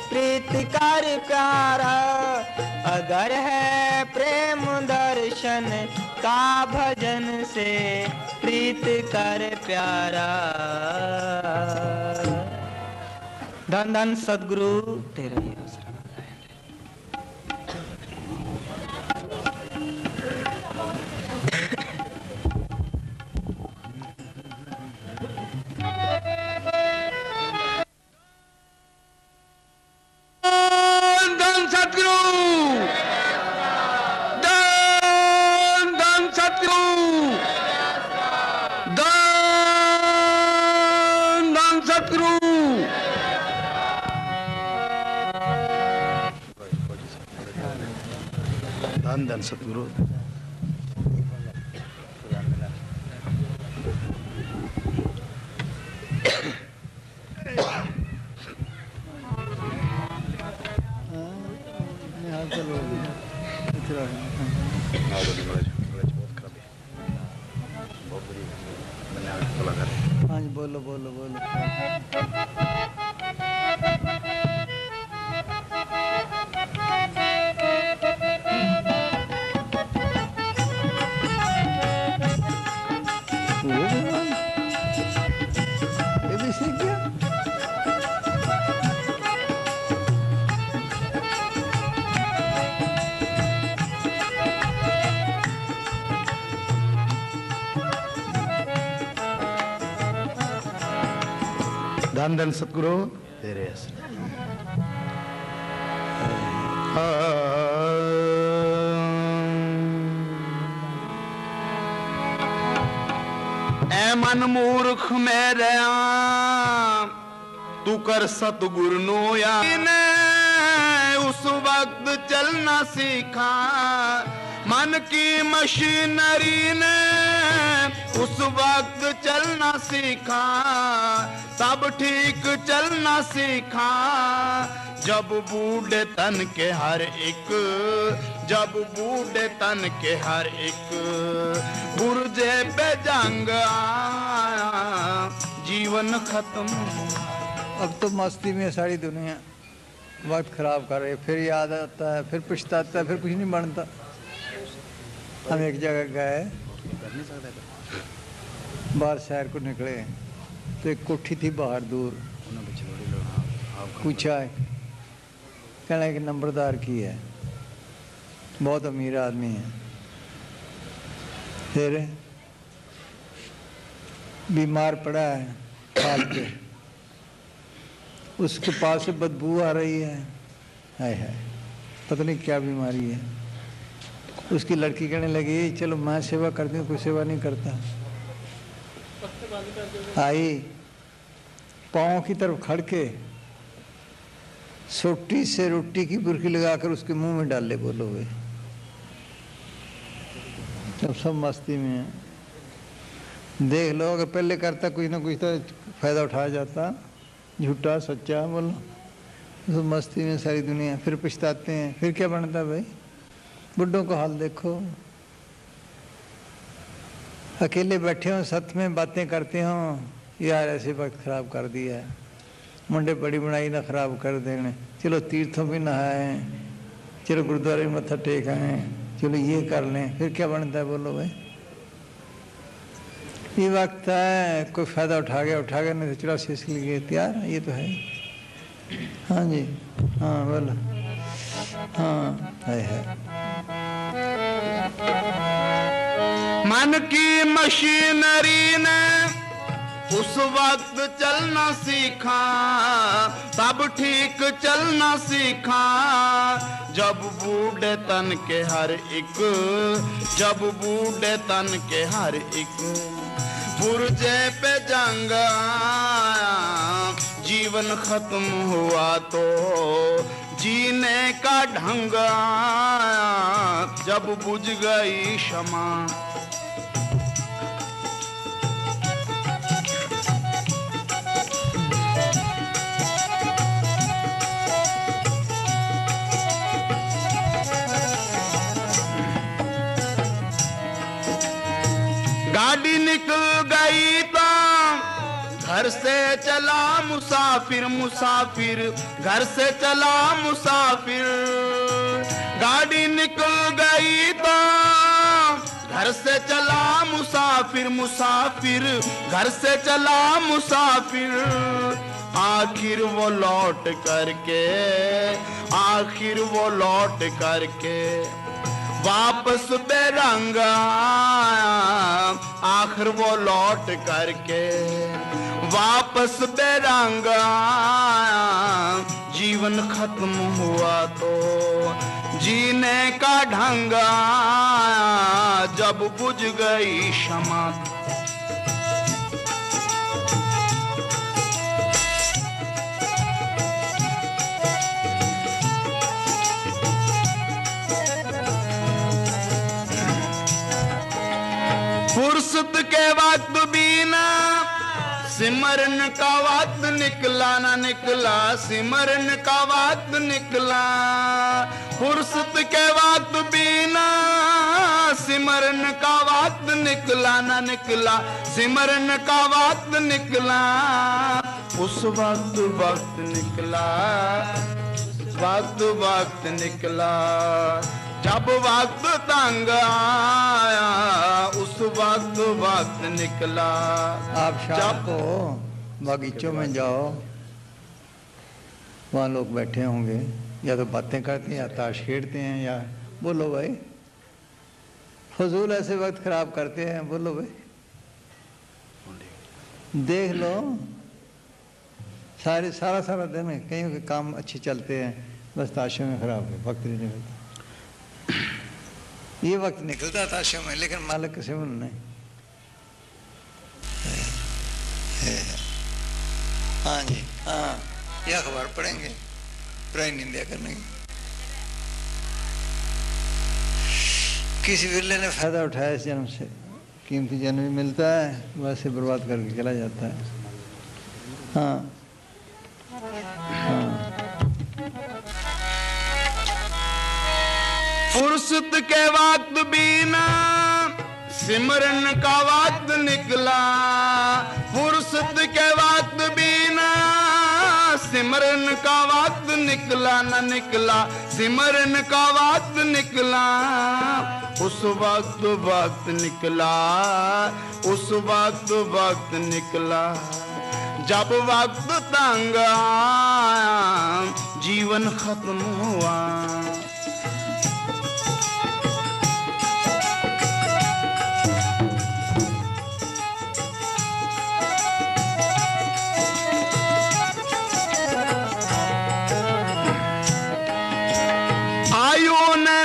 प्रीत कर प्यारा। अगर है प्रेम दर्शन का भजन से प्रीत कर प्यारा। धन धन सदगुरु तेरा ही आसरा। धन धन सतगुरु। हाँ जी बोलो बोलो बोलो। धन धन सतगुरु तेरे ऐ मन मूर्ख मेरे तू कर सतगुरु नो याद। उस वक्त चलना सीखा मन की मशीनरी ने। उस वक्त चलना सीखा तब ठीक चलना सीखा। जब बूढ़े तन के हर एक, जब बूढ़े तन के हर एक पुरजे पे जंग आया जीवन खत्म। अब तो मस्ती में सारी दुनिया वक्त खराब कर रही है। फिर याद आता है, फिर पछताता है, फिर कुछ नहीं बनता। हम एक जगह गए, बाहर शहर को निकले तो एक कोठी थी बाहर दूर। पूछा कहना कि नंबरदार की है, बहुत अमीर आदमी है। फिर बीमार पड़ा है खाल पे, उसके पास से बदबू आ रही है। हाय हाय पता नहीं क्या बीमारी है। उसकी लड़की कहने लगी चलो मैं सेवा करती हूँ, कोई सेवा नहीं करता। आई पाँव की तरफ खड़ के सोटी से रोटी की बुरकी लगाकर उसके मुंह में डाले। बोलो वे अब सब मस्ती में है। देख लो अगर पहले करता कुछ ना कुछ तो फायदा उठाया जाता। झूठा सच्चा बोलो सब मस्ती में सारी दुनिया। फिर पछताते हैं, फिर क्या बनता भाई। बुड्ढों को हाल देखो, अकेले बैठे हो सत में बातें करते हो यार ऐसे वक्त खराब कर दिया है। मुंडे बड़ी बनाई ना खराब कर देने। चलो तीर्थों भी नहाए, चलो गुरुद्वारे में मत्था टेक आए, चलो ये कर लें। फिर क्या बनता है बोलो भाई। ये वक्त है कोई फायदा उठा गया नहीं तो चलो शीश लिए तैयार ये तो है। हाँ जी हाँ बोलो हाँ है। मन की मशीनरी ने उस वक्त चलना सीखा तब ठीक चलना सीखा। जब बूढ़े तन के हर एक, जब बूढ़े तन के हर एक पुरजे पे जंग आया जीवन खत्म हुआ तो जीने का ढंग आया। जब बुझ गई क्षमा गाड़ी निकल गई तो घर से चला मुसाफिर मुसाफिर, घर से चला मुसाफिर। गाड़ी निकल गई तो घर से चला मुसाफिर मुसाफिर, घर से चला मुसाफिर। आखिर वो लौट करके, आखिर वो लौट करके वापस बेरंग आया। आखिर वो लौट करके वापस बेरंग आया। जीवन खत्म हुआ तो जीने का ढंग आया। जब बुझ गई शमा फुर्सत के वक्त बीना, सिमरन का वक्त निकला ना निकला, सिमरन का वक्त निकला। फुर्सत के वक्त बीना, सिमरन का वक्त निकला ना निकला, सिमरन का वक्त निकला। उस वक्त वक्त निकला, वक्त वक्त निकला। जब वक्त तंग आया, उस वक्त वक्त निकला। आप शाम को बागीचों में जाओ, वहाँ लोग बैठे होंगे, या तो बातें करते हैं या ताश खेलते हैं, या बोलो भाई, फजूल ऐसे वक्त खराब करते हैं। बोलो भाई, देख लो सारा सारा दिन कहीं के काम अच्छे चलते हैं, बस ताशों में खराब है, वक्त नहीं निकलता। ये वक्त निकलता ताशों में, लेकिन मालिक के सिवा नहीं। हाँ जी, हाँ, ये अखबार पढ़ेंगे, प्राय निंदा करने की। किसी विरले ने फायदा उठाया इस जन्म से, कीमती जन्म भी मिलता है, वैसे बर्बाद करके चला जाता है। हाँ हाँ। फुर्सत के वक्त बीना, सिमरन का वक्त निकला। फुर्सत के वक्त बीना, सिमरन का वक्त निकला न निकला, सिमरन का वक्त निकला। उस वक्त वक्त निकला, उस वक्त वक्त निकला। जब वक्त तंग आया, जीवन खत्म हुआ।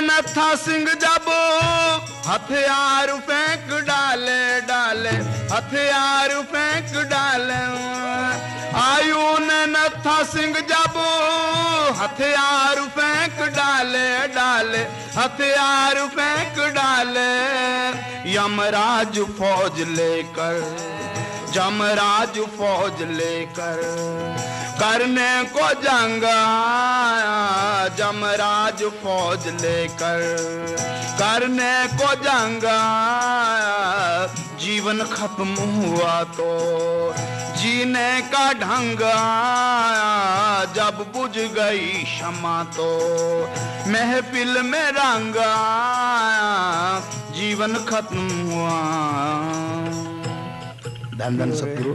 नत्था सिंह जब हथियार फेंक डाले डाले, हथियार फेंक डाले। आयु ने नत्था सिंह जब हथियार फेंक डाले डाले, हथियार फेंक डाले। यमराज फौज लेकर, यमराज फौज लेकर करने को जंग आया। यमराज फौज लेकर करने को जंग आया। जीवन खत्म हुआ तो जीने का ढंग आया। जब बुझ गई शमा तो महफिल में रंग आया। जीवन खत्म हुआ। धन धन सतगुरु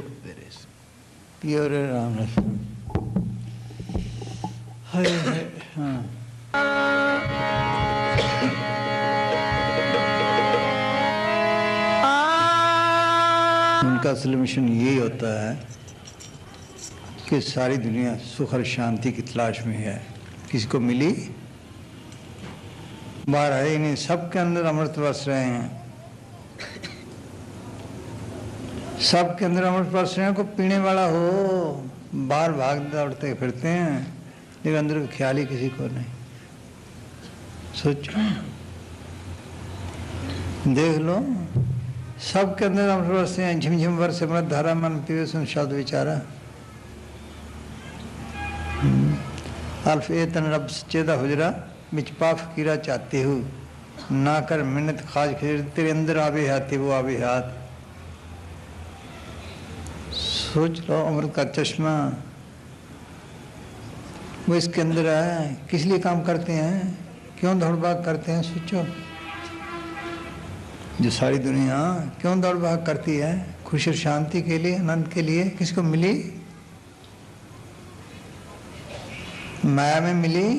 प्योर राम रस। हरे हरे। हाँ, उनका असली मिशन यही होता है कि सारी दुनिया सुख और शांति की तलाश में है। किसी को मिली बाहर है ही नहीं, सबके अंदर अमृत बरस रहे हैं, सबके अंदर अमृत बरस रहे हैं। को पीने वाला हो, बाहर भाग दौड़ते फिरते हैं, लेकिन अंदर का ख्याल ही किसी को नहीं। सोचो, देख लो, सबके अंदर अमृत बरसते हैं। झिमझिम बरसे अमृत धारा, मन पीवे सुन शब्द विचारा। अल्फ ए तन रब सचेदा हुजरा, बिच पा फकीरा चाहते हो। ना कर मिन्नत खाज खिजर, तेरे अंदर आवे हाथी वो आवे हाथ। सोच लो, अमृत का चश्मा वो इसके अंदर है। किस लिए काम करते हैं, क्यों दौड़ भाग करते हैं? सोचो, जो सारी दुनिया क्यों दौड़ भाग करती है? खुशी और शांति के लिए, आनंद के लिए। किसको मिली? माया में मिली।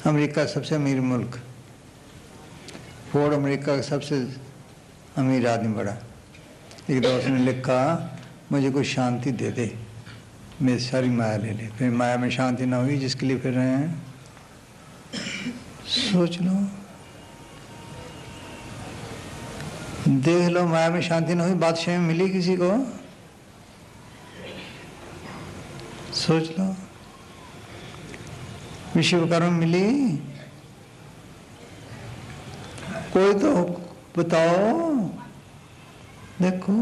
अमेरिका सबसे अमीर मुल्क, फोर्ड अमेरिका का सबसे अमीर आदमी बड़ा। एक दफा उसने लिखा, मुझे कोई शांति दे दे, मेरी सारी माया ले ले। फिर माया में शांति ना हुई, जिसके लिए फिर रहे हैं। सोच लो, देख लो, माया में शांति ना हुई, बादशाह में मिली किसी को? सोच लो, विश्वकर्मा मिली? कोई तो बताओ। देखो,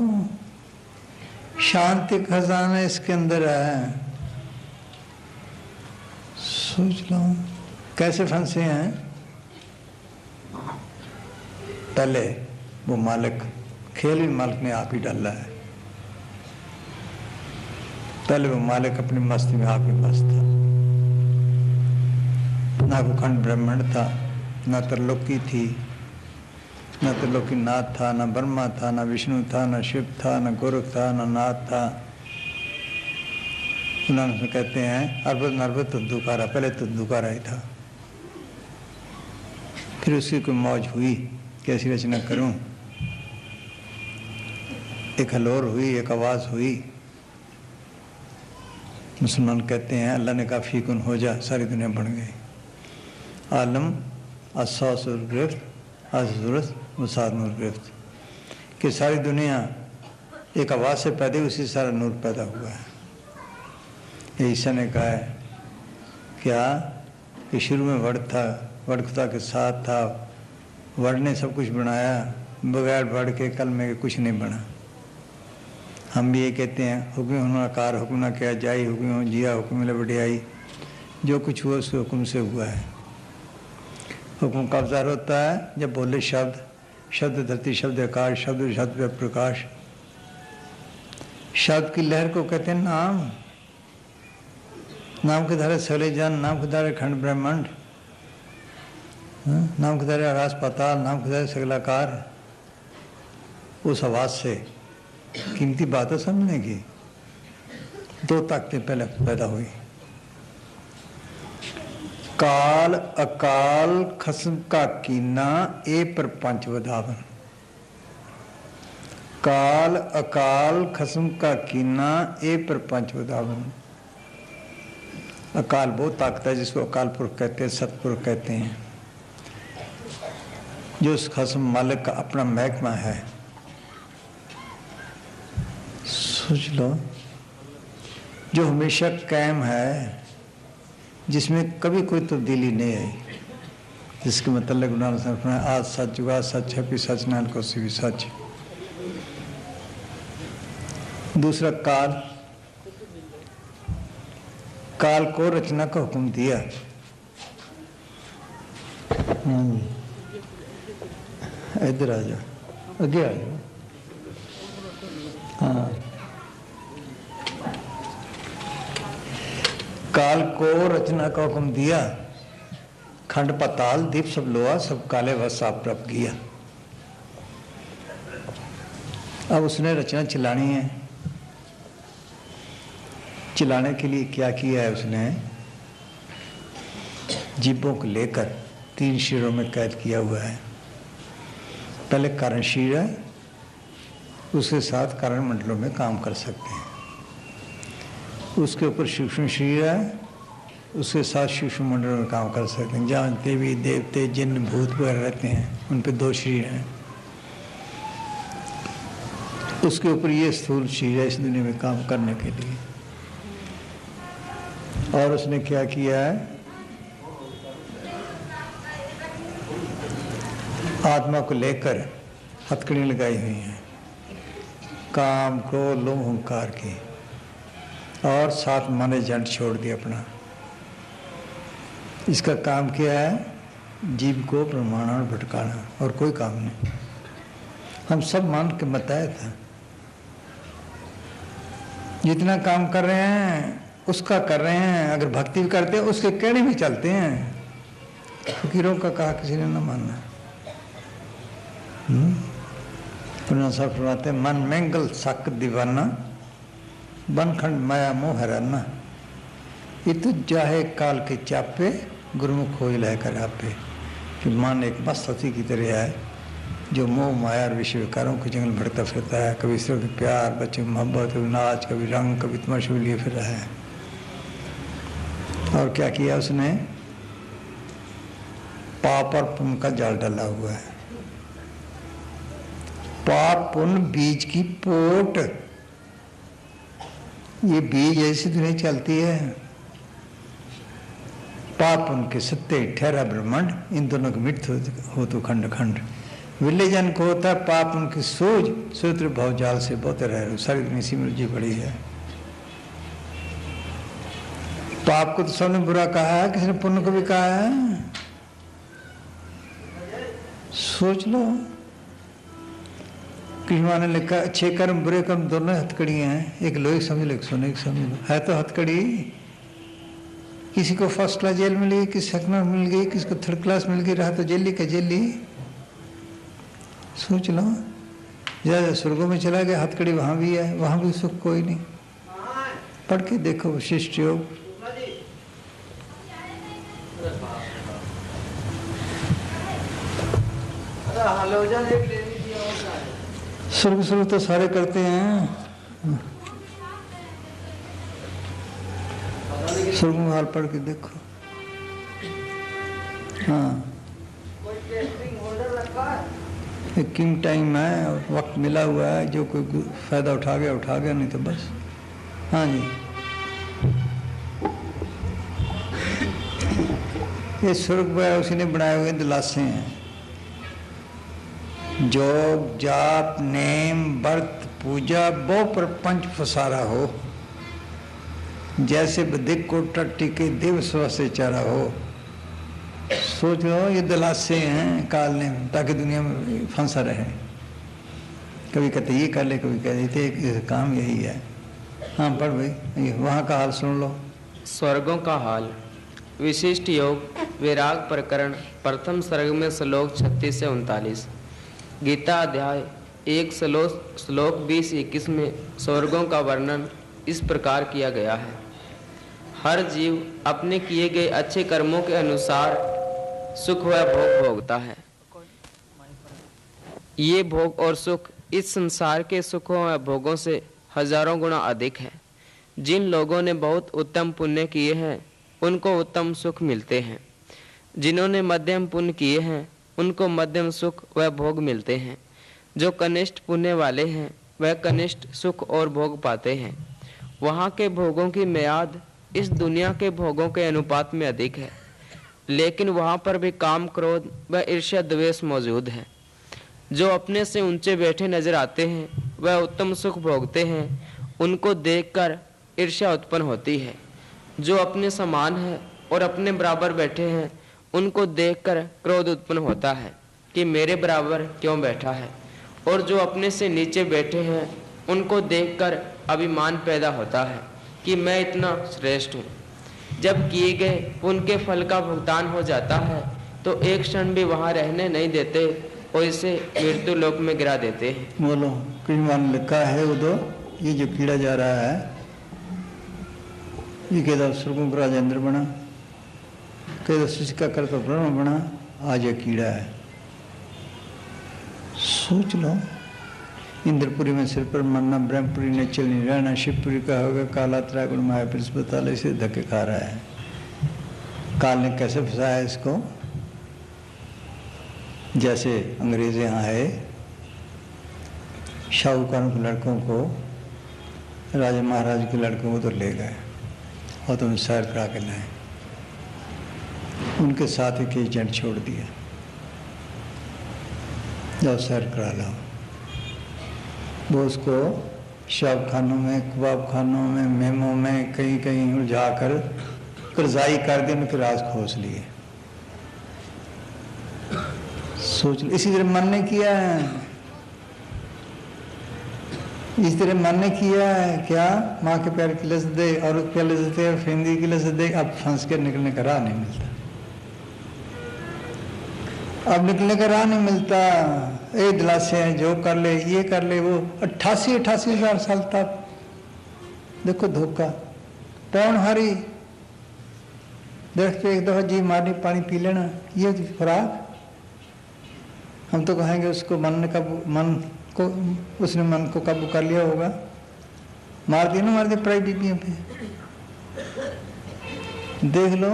शांति खजाना इसके अंदर है। सोच लो कैसे फंसे हैं। पहले वो मालिक, खेल भी मालिक ने आप ही डाला है। पहले वो मालिक अपनी मस्ती में आप ही मस्त था। ना को खंड ब्रह्मांड था, ना त्रिलोकी थी, न त्रिलोकी नाथ था, न ब्रह्मा था, न विष्णु था, न शिव था, न गोरख था, न नाथ था। उन्होंने कहते हैं अरबत नरबत तुद्दुकारा, पहले तुद्दुकारा ही था। फिर उसकी कोई मौज हुई, कैसी रचना करूं। एक हलोर हुई, एक आवाज़ हुई। मुसलमान कहते हैं अल्लाह ने कहा फीकुन हो जा, सारी दुनिया बन गई। आलम असौसुर गिरफ्त, अजूरत मुसाद नूर गिरफ्त, कि सारी दुनिया एक आवाज़ से पैदा हुई, उसी सारा नूर पैदा हुआ है। ईसा ने कहा है क्या कि शुरू में वड़ था, वड़ खुदा के साथ था, वड़ ने सब कुछ बनाया, बगैर वड़ के कलमे के कुछ नहीं बना। हम भी ये कहते हैं हुक्म हुनकार हुक्म ना किया जाए, हुक्म जिया हुक्म मिले बढ़ियाई। जो कुछ हुआ उसके हुक्म से हुआ है। हुक्म कब ज़ाहिर होता है? जब बोले शब्द, शब्द धरती, शब्द आकाश, शब्द शब्द पे प्रकाश। शब्द की लहर को कहते हैं नाम। नाम के धारे सले जन, नाम के धारे खंड ब्रह्मांड, नाम के धारे आकाश पाताल, नाम के धारे सगलाकार। उस आवाज़ से कीमती बात है समझने की। दो ताकतें पहले पैदा हुई, काल अकाल खसम का कीना ए प्रपंच वधावन। काल अकाल खसम का कीना ए प्रपंच वधावन। अकाल वो ताकत है जिसको अकाल पुरख कहते हैं, सतपुरुष कहते हैं, जो उस खसम मालिक का अपना महकमा है। सोच लो, जो हमेशा कायम है, जिसमें कभी कोई तब्दीली नहीं आई, जिसके मतलब आज सच जुगा सच है, फिर सच नाल को भी सच। दूसरा काल, काल को रचना का हुक्म दिया। इधर आ जाओ, आगे आ जाओ। हाँ, काल को रचना का हुक्म दिया। खंड पताल दीप सब लोहा, सब काले व साफ प्रभ किया। अब उसने रचना चलानी है। चलाने के लिए क्या किया है उसने? जीभों को लेकर 3 शीरों में कैद किया हुआ है। पहले कारण शीर है, उसके साथ कारण मंडलों में काम कर सकते हैं। उसके ऊपर सूक्ष्म शरीर है, उसके साथ सूक्ष्म मंडलों में काम कर सकते हैं। जहाँ देवी देवते जिन भूत वगैरह रहते हैं, उन पे 2 शरीर हैं। उसके ऊपर ये स्थूल शरीर है इस दुनिया में काम करने के लिए। और उसने क्या किया है? आत्मा को लेकर हथकड़ी लगाई हुई है, काम क्रोध लोभ अहंकार की, और 7 मन एजेंट छोड़ दिया अपना। इसका काम क्या है? जीव को प्रमाण और भटकाना, और कोई काम नहीं। हम सब मान के बताया था जितना काम कर रहे हैं उसका कर रहे हैं, अगर भक्ति भी करते हैं उसके कहने भी चलते हैं। फकीरों का कहा किसी ने न मानना। पुनः सब फरमाते मन मंगल सक दीवाना, बनखंड माया मोह हराना, ये तो जाहे काल के चापे, गुरुमुख हो लह कर आपे। कि मन एक मस्त हाथी की तरह है जो मोह माया और विषय विकारों के जंगल भटकता फिरता है। कभी सिर्फ प्यार, बच्चे मोहब्बत, कभी नाच, कभी रंग, कभी तमाशे लिए फिर रहा है। और क्या किया उसने? पाप और पुण्य का जाल डाला हुआ है। पाप पुण्य बीज की पोट, ये बीज ऐसी दुनिया चलती है। पाप उनके सत्य ठहरा ब्रह्मांड, इन दोनों की मृत्यु हो तो खंड खंड। विलेजन को होता है पाप उनकी सूझ, सूत्र भाव जाल से बोते रह। सारी दुनिया इसी में उलझी पड़ी है। पाप को तो सबने बुरा कहा है, किसी ने पुण्य को भी कहा है। सोच लो, कृष्ण ने लिखा अच्छे कर्म बुरे कर्म दोनों हथकड़ियां हैं। एक लोहे की समझ लो, एक सोने की समझ लो, है तो हथकड़ी। किसी को फर्स्ट क्लास जेल मिल गई, किसी सेकंड क्लास मिल गई, किसी को थर्ड क्लास मिल गई, रहा तो जेली का जेली। सोच लो, जरा स्वर्गों में चला गया, हथकड़ी वहां भी है, वहां भी सुख कोई नहीं। पढ़ के देखो विशिष्ट योग। स्वर्ग स्वर्ग तो सारे करते हैं। स्वर्ग में हाल पढ़ के देखो। हाँ, एक किंग टाइम है और वक्त मिला हुआ है, जो कोई फायदा उठा गया, नहीं तो बस। हाँ जी, ये स्वर्ग है उसी ने बनाए हुए दिलासे हैं। जोग जाप नेम व्रत पूजा बो प्रपंच फसारा हो, जैसे बधिक को टट्टी के देव स्व से चारा हो। सोच लो, ये दिलासे हैं काल ने, ताकि दुनिया में फंसा रहे। कभी कहते ये कर ले, कभी कहते काम यही है। हाँ पढ़ भाई, वहाँ का हाल सुन लो। स्वर्गों का हाल। विशिष्ट योग विराग प्रकरण प्रथम सर्ग में श्लोक 36 से 39। गीता अध्याय 1 श्लोक 20-21 में स्वर्गों का वर्णन इस प्रकार किया गया है। हर जीव अपने किए गए अच्छे कर्मों के अनुसार सुख व भोग भोगता है। ये भोग और सुख इस संसार के सुखों व भोगों से हजारों गुना अधिक है। जिन लोगों ने बहुत उत्तम पुण्य किए हैं उनको उत्तम सुख मिलते हैं। जिन्होंने मध्यम पुण्य किए हैं उनको मध्यम सुख व भोग मिलते हैं। जो कनिष्ठ पुण्य वाले हैं वह कनिष्ठ सुख और भोग पाते हैं। वहाँ के भोगों की म्याद इस दुनिया के भोगों के अनुपात में अधिक है, लेकिन वहाँ पर भी काम क्रोध व ईर्ष्या द्वेष मौजूद है। जो अपने से ऊंचे बैठे नजर आते हैं वह उत्तम सुख भोगते हैं, उनको देखकर ईर्ष्या उत्पन्न होती है। जो अपने समान है और अपने बराबर बैठे हैं उनको देखकर क्रोध उत्पन्न होता है कि मेरे बराबर क्यों बैठा है। और जो अपने से नीचे बैठे हैं उनको देखकर अभिमान पैदा होता है कि मैं इतना श्रेष्ठ हूँ। जब किए गए पुण्य के फल का भुगतान हो जाता है तो एक क्षण भी वहाँ रहने नहीं देते और इसे मृत्यु लोक में गिरा देते हैं। बोलो, कृष्ण लिखा है उदो, ये जो कीड़ा जा रहा है ये कहता स्वर्गों का राजेंद्र बना, कहता सृष्टि का कर्ता ब्रह्म बना, आज ये कीड़ा है। सोच लो, इंद्रपुरी में सिर पर मरना, ब्रह्मपुरी ने चलनी रहना, शिवपुरी का होगा काला त्रागुण माया पर अस्पताल इसे धक्के खा रहा है। काल ने कैसे फंसाया इसको? जैसे अंग्रेज यहाँ आए, शाहूकारों के लड़कों को, राजा महाराज के लड़कों को तो ले गए और तुम सैर करा के लाए। उनके साथ ही के एजेंट छोड़ दिया, जाओ सैर करा लाओ। वो उसको शराब खानों में, कबाब खानों में, मेमों में कहीं कहीं उलझा कर कर्जाई कर दी, उनके राज खोस लिए। सोच लो, इसी तरह मन ने किया है। इस तरह मन ने किया है क्या, माँ के प्यार की लज्जत दे और उस प्यार लज्जत दे और फेंदी की लज्जत दे, अब फंस कर निकलने का राह नहीं मिलता, अब निकलने का राह नहीं मिलता। ये दिलासे हैं, जो कर ले, ये कर ले, वो 88 हजार साल तक देखो धोखा, पौनहारी दरख्त पे एक दफा जी मारनी, पानी पी लेना, ये खुराक। हम तो कहेंगे उसको मन को उसने मन को काबू कर लिया होगा, मार दिया ना, मार दिया प्राय बीबियों पे। देख लो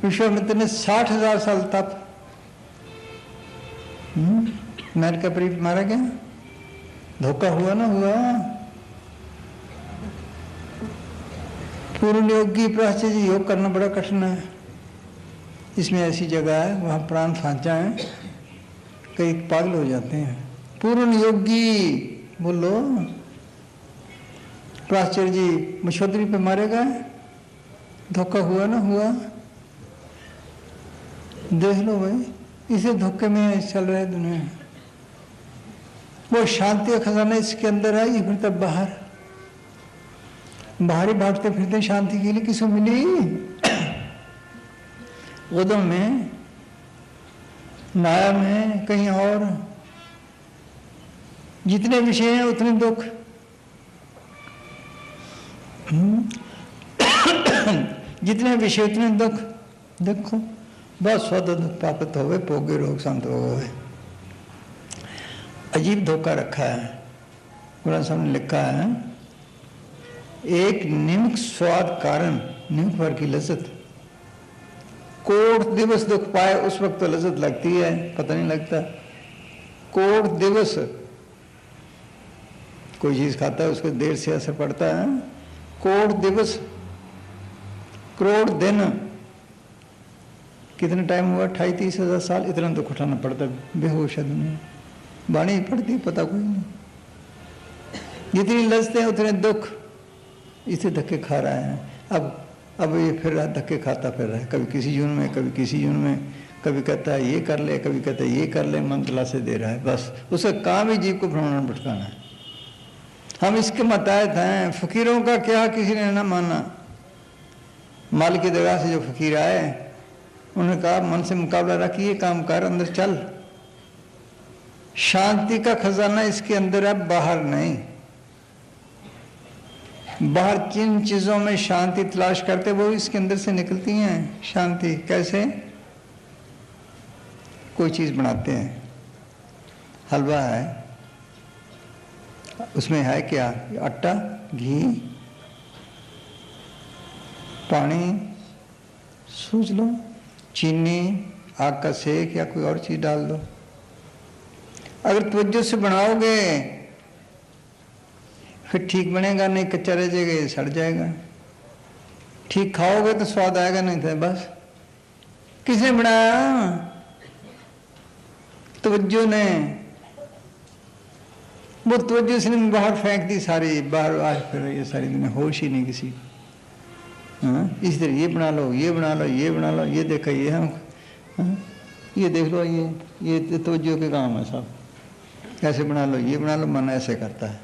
विश्वामित्र ने 60,000 साल तक अमेरिका पर मारा गया, धोखा हुआ ना हुआ। पूर्ण योगी प्राच्य जी योग करना बड़ा कठिन है, इसमें ऐसी जगह है वहाँ प्राण फंस जाए, कई पागल हो जाते हैं। पूर्ण योगी बोलो, प्राचार्य जी मशोदरी पे मारे गए, धोखा हुआ ना हुआ। देख लो भाई, इसे धोखे में चल रहा है दुनिया। वो शांति का खजाना इसके अंदर है, ये फिर तब बाहर ही भागते फिरते शांति के लिए, किसको मिली गोदम में, माया में, कहीं और। जितने विषय हैं उतने दुख, जितने विषय उतने दुख। देखो बस स्वद दुख प्राप्त हो गए, भोगे रोग शांत हो गए। अजीब धोखा रखा है, कुरान साहब ने लिखा है, एक निम्न स्वाद कारण निम्न भर की लज्जत, कोट दिवस दुख पाए उस वक्त तो लज्जत लगती है, पता नहीं लगता। कोट दिवस कोई चीज खाता है उसको देर से असर पड़ता है, कोट दिवस करोड़ दिन, कितने टाइम हुआ, 28-30 हजार साल, इतना दुख उठाना पड़ता है, बेहोश है दुनिया, बाणी पड़ती पता कोई नहीं। जितनी लज्जतें उतने दुख, इसे धक्के खा रहा है। अब ये फिर रहा, धक्के खाता फिर रहा है, कभी किसी जून में, कभी किसी जून में, कभी कहता है ये कर ले, कभी कहता है ये कर ले, मन दिलासे दे रहा है, बस उसका काम ही जीव को भ्रमण भटकाना है। हम इसके मतायत हैं, फकीरों का क्या किसी ने ना माना। मालिक की दरगाह से जो फकीर आए, उन्होंने कहा मन से मुकाबला रख, ये काम कर, अंदर चल, शांति का खजाना इसके अंदर है, बाहर नहीं। बाहर जिन चीजों में शांति तलाश करते वो इसके अंदर से निकलती हैं। शांति कैसे? कोई चीज बनाते हैं, हलवा है, उसमें है क्या, आटा, घी, पानी, सोच लो, चीनी, आग का सेक या कोई और चीज डाल दो। अगर तवज्जो से बनाओगे फिर ठीक बनेगा, नहीं कच्चा रह जाएगा, सड़ जाएगा। ठीक खाओगे तो स्वाद आएगा, नहीं तो बस। किसने बनाया? तवज्जो ने। वो तवज्जो से बाहर फेंक दी सारी, बाहर आज फिर ये सारी दुनिया, होश ही नहीं किसी को। हाँ, इस तरह ये बना लो, ये बना लो, ये बना लो, ये देखो, ये हम, हाँ, ये देख लो, ये तवज्जो के काम है सब। ऐसे बना लो, ये बना लो, मन ऐसे करता है,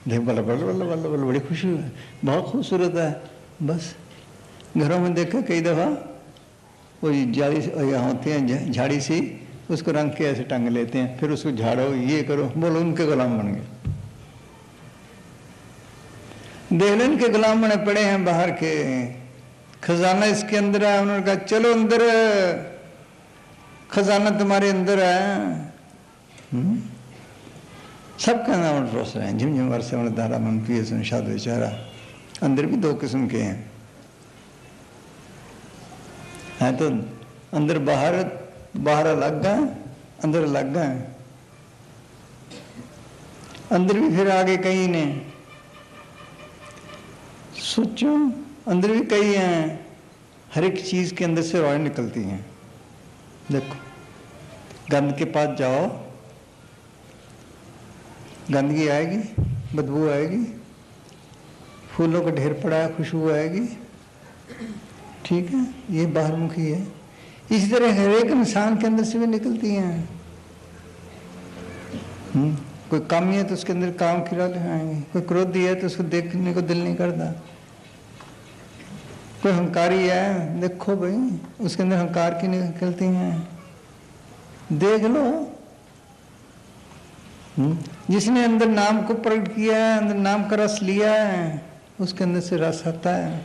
देख बल्ला बल्ला बल्ला बल्ला बल्ला, बड़ी खुशी है, बहुत खूबसूरत है। बस घरों में देखा कई दफ़ा वो जाली यहाँ होती है झाड़ी सी, उसको रंग के ऐसे टंग लेते हैं, फिर उसको झाड़ो, ये करो, बोलो उनके गुलाम बन गए। देख लो इनके गुलाम बने पड़े हैं बाहर के। खजाना इसके अंदर है, उन्होंने कहा चलो अंदर, खजाना तुम्हारे अंदर है। सबका नाम रोस रहे हैं, झिमझिम वर्षे मन धारा मन पिए सुन शाद बेचारा। अंदर भी दो किस्म के हैं तो अंदर बाहर, बाहर अलग है, अंदर अलग है। अंदर भी फिर आगे कई ने, सोचो अंदर भी कई हैं। हर एक चीज के अंदर से रॉय निकलती हैं। देखो गंद के पास जाओ, गंदगी आएगी, बदबू आएगी, फूलों का ढेर पड़ा है, खुशबू आएगी, ठीक है, ये बाहरमुखी है। इसी तरह हर एक इंसान के अंदर से भी निकलती हैं। कोई कामी है तो उसके अंदर काम की राह आएंगे, कोई क्रोधी है तो उसको देखने को दिल नहीं करता, कोई हंकारी है, देखो भाई उसके अंदर हंकार की निकलती हैं, देख लो। जिसने अंदर नाम को प्रकट किया है, अंदर नाम का रस लिया है, उसके अंदर से रस आता है,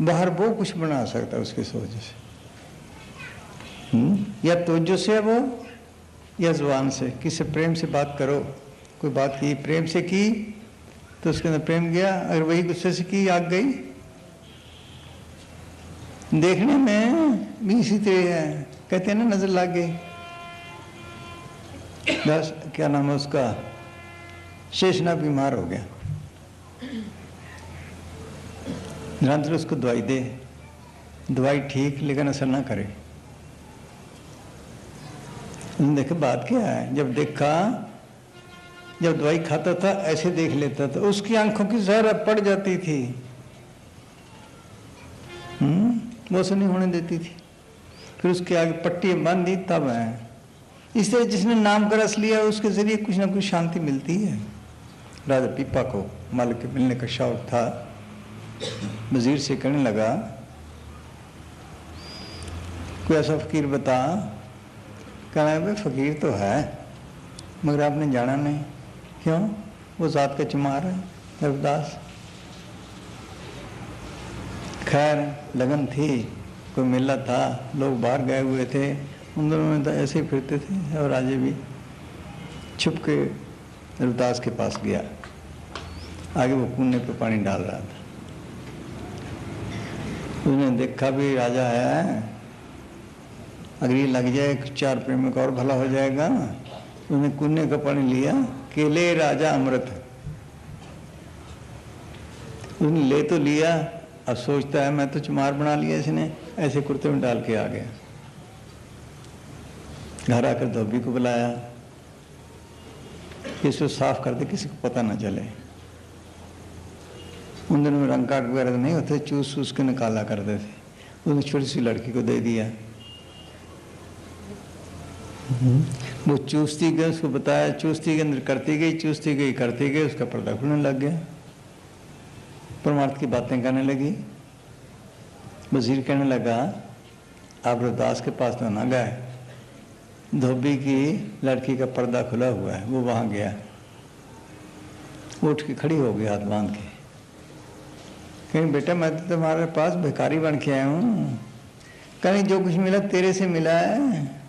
बाहर वो कुछ बना सकता है उसकी सोच से। या तवज्जो से है वो, या जुबान से, किसी प्रेम से बात करो, कोई बात की प्रेम से की तो उसके अंदर प्रेम गया, अगर वही गुस्से से की आग गई। देखने में भी इसी तरह है, कहते हैं ना नजर लग गई। बस क्या नाम है उसका, शेषनाग बीमार हो गया, निरंतर उसको दवाई दे, दवाई ठीक लेकिन असर ना करे। देखा बात क्या है, जब देखा, जब दवाई खाता था ऐसे देख लेता था, उसकी आंखों की जहर पड़ जाती थी, वो से नहीं होने देती थी, फिर उसके आगे पट्टी बांध दी तब है। इसलिए जिसने नाम का रस लिया उसके जरिए कुछ ना कुछ शांति मिलती है। राजा पीपा को मालिक के मिलने का शौक था, वजीर से कहने लगा कोई ऐसा फकीर बता। कहना भाई फकीर तो है मगर आपने जाना नहीं, क्यों? वो जात का चमार है रविदास। खैर लगन थी, कोई मेला था, लोग बाहर गए हुए थे, उन दोनों में तो ऐसे ही फिरते थे, और राजे भी छुप के रविदास के पास गया। आगे वो कूने पे पानी डाल रहा था, उसने देखा भी राजा है, अगर ये लग जाए 4 प्रेम का और भला हो जाएगा। उसने कूने का पानी लिया, केले राजा अमृत, उसने ले तो लिया, अब सोचता है मैं तो चमार बना लिया इसने, ऐसे कुर्ते में डाल के आ गया। घर आकर धोबी को बुलाया, इसको साफ कर दे, किसी को पता ना चले। उन दिनों में रंग काट वगैरह नहीं होते, चूस चूस के निकाला करते थे। उसने छोटी सी लड़की को दे दिया, वो चूसती गई, उसको बताया, चूसती के अंदर करती गई, चूसती गई करती गई, उसका पर्दा खुलने लग गया, परमार्थ की बातें करने लगी। वजीर कहने लगा आप रविदास के पास तो ना गए, धोबी की लड़की का पर्दा खुला हुआ है, वो वहां गया, उठ के खड़ी हो गई हाथ बांध के, कहीं बेटा मैं तो तुम्हारे पास भिखारी बन के आया हूँ, कहीं जो कुछ मिला तेरे से मिला है,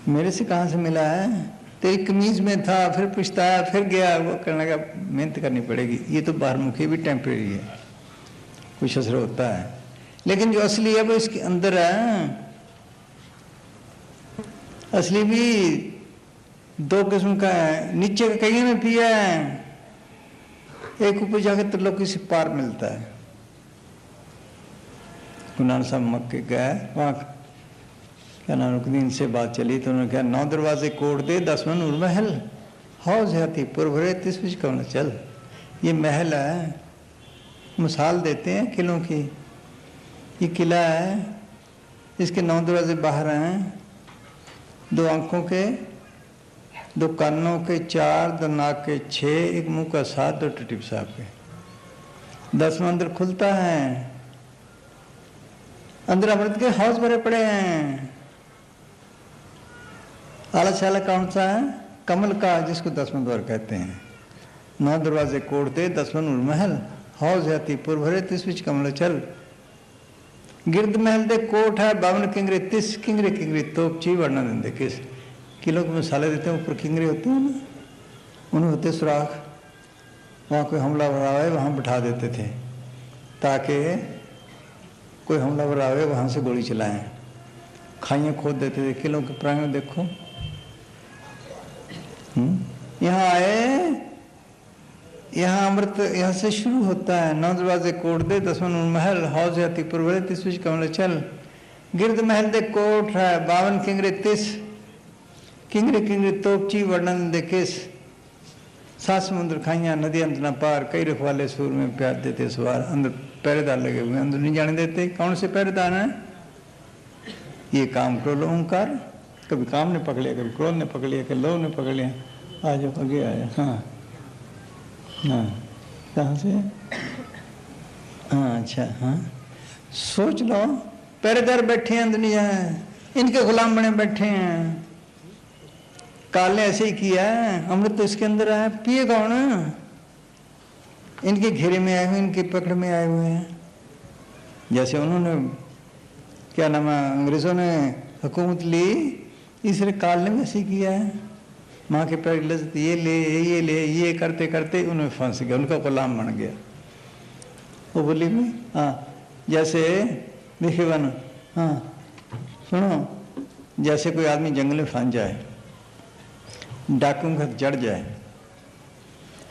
मेरे से कहाँ से मिला है, तेरी कमीज में था, फिर पछताया, फिर गया। वो करने का मेहनत करनी पड़ेगी, ये तो बाहरमुखी भी टेम्परेरी है, कुछ असर होता है, लेकिन जो असली है वो इसके अंदर है। असली भी 2 किस्म का है, नीचे के कई में पिया है, एक ऊपर जाके त्रिलोकी से पार मिलता है। गुरु साहब मक्के गए, वहाँ क्या नानुकदीन से बात चली तो उन्होंने कहा 9 दरवाजे कोट दे 10 नूर महल, हौज हाथी पुरभरे 30 बीच कौन चल। ये महल है, मिसाल देते हैं किलों की, ये किला है, इसके 9 दरवाजे बाहर हैं, 2 आंखों के, 2 कानों के 4, 2 नाक के 6, एक मुंह का 7, 2 टिप साहब के, 10 अंदर खुलता है, अंदर अमृत के हौज भरे पड़े हैं। आला शाला कौन सा है? कमल का, जिसको 10वां द्वार कहते हैं। 9 दरवाजे कोड़ते 10वां नूर महल, हौज हाथी पुर भरे 30 बीच कमल चल। गिरद महल दे कोट है 52 किंगरे 30 किंगरे किंगरे तोप ची वर्णा देंगे किस किलो के मसाले देते हैं, ऊपर किंगरे होते हैं ना, उन्हें होते सुराख, वहाँ कोई हमलावर आए वहाँ बिठा देते थे ताकि कोई हमलावर आए वहाँ से गोली चलाएं। खाइयाँ खोद देते थे, किलों के प्रांगण देखो। यहाँ आए, यहाँ अमृत यहाँ से शुरू होता है। 9 दरवाजे कोट दे 10वां नूर महल, हौज हाथी पुरभरे 30 बीच कमल चल। गिरद महल दे कोट है 52 किंगरे 30 किंगरे किंगरे तोपची वर्णन दे किस। 7 समुद्र खाइयाँ नदी अंत न पार, कई रखवाले सूर में प्यार देते सवार। अंदर पहरेदार लगे हुए, अंदर नहीं जाने देते। कौन से पहरेदार हैं? ये काम क्रोध ओंकार, कभी काम ने पकड़ लिया, कभी क्रोध ने पकड़ लिया, कभी लोभ ने पकड़ लिया। आ जाओ, आगे आ जाओ। हाँ हाँ, कहाँ से? हाँ अच्छा, हाँ सोच लो, पहरेदार बैठे हैं दुनिया, इनके गुलाम बने बैठे हैं। काल ने ऐसे ही किया है, अमृत तो इसके अंदर आया, पिए कौन? इनके घेरे में आए हुए, इनके पकड़ में आए हुए हैं। जैसे उन्होंने क्या नाम है, अंग्रेजों ने हुकूमत ली, इसलिए काल ने वैसे ही किया है। माँ के पैर लज्जत ये ले ये करते करते उन्हें फंस गया, उनका गुलाम बन गया। वो बोली भाई हाँ, जैसे देखिए बना, हाँ सुनो, जैसे कोई आदमी जंगल में फंस जाए, डाकुओं का जड़ जाए,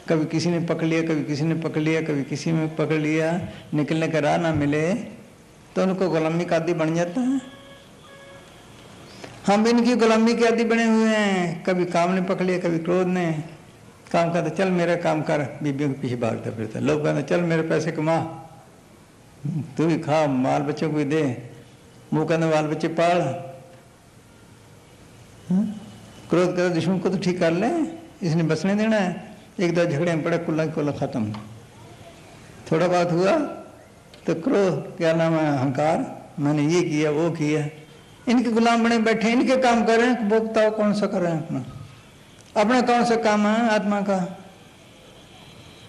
कभी किसी ने पकड़ लिया, कभी किसी ने पकड़ लिया, कभी किसी में पकड़ लिया, निकलने का राह ना मिले तो उनको गुलामी का आदी बन जाता है। हम इनकी गुलामी के आदी बने हुए हैं। कभी काम ने पकड़ लिया, कभी क्रोध ने। काम करता चल मेरा काम कर, बीबियों के पीछे भागता फिरता। लोग कहते चल मेरे पैसे कमा, तू भी खा, बाल बच्चों को भी दे, मुँह कहते बाल बच्चे पाल। क्रोध कर दुश्मन को तो ठीक कर ले, इसने बसने देना है। एक दो झगड़े में पड़े, कुल्ला कुल्ला खत्म। थोड़ा बात हुआ तो क्रोध, क्या नाम है, अहंकार, मैंने ये किया वो किया। इनके गुलाम बने बैठे, इनके काम कर रहे हैं। वो बताओ कौन सा कर रहे हैं अपना? अपना कौन सा काम है आत्मा का?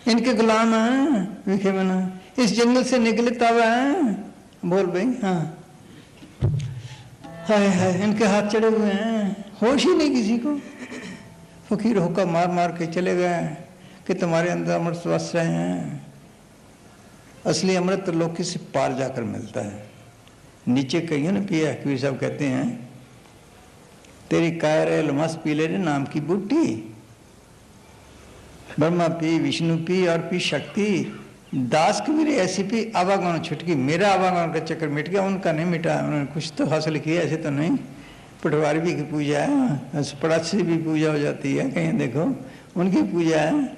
इनके गुलाम है विखे बना। इस जंगल से निकले तब है, बोल भाई हाँ। हाय हाय, इनके हाथ चढ़े हुए हैं, होश ही नहीं किसी को। फकीर होकर मार मार के चले गए कि तुम्हारे अंदर अमृत वस रहे हैं। असली अमृत तो लोक से पार जाकर मिलता है। नीचे कहिए ना पिया, कबीर साहब कहते हैं तेरी कायर मस पी ले रे नाम की बूटी। ब्रह्मा पी, विष्णु पी और पी शक्ति। दास कबीर ऐसी पी, आवागमन छुटकी। मेरा आवागमन का चक्कर मिट गया, उनका नहीं मिटा। उन्होंने कुछ तो हासिल किया, ऐसे तो नहीं। पटवारी भी की पूजा है, पड़ासी भी पूजा हो जाती है, कहीं देखो उनकी पूजा है,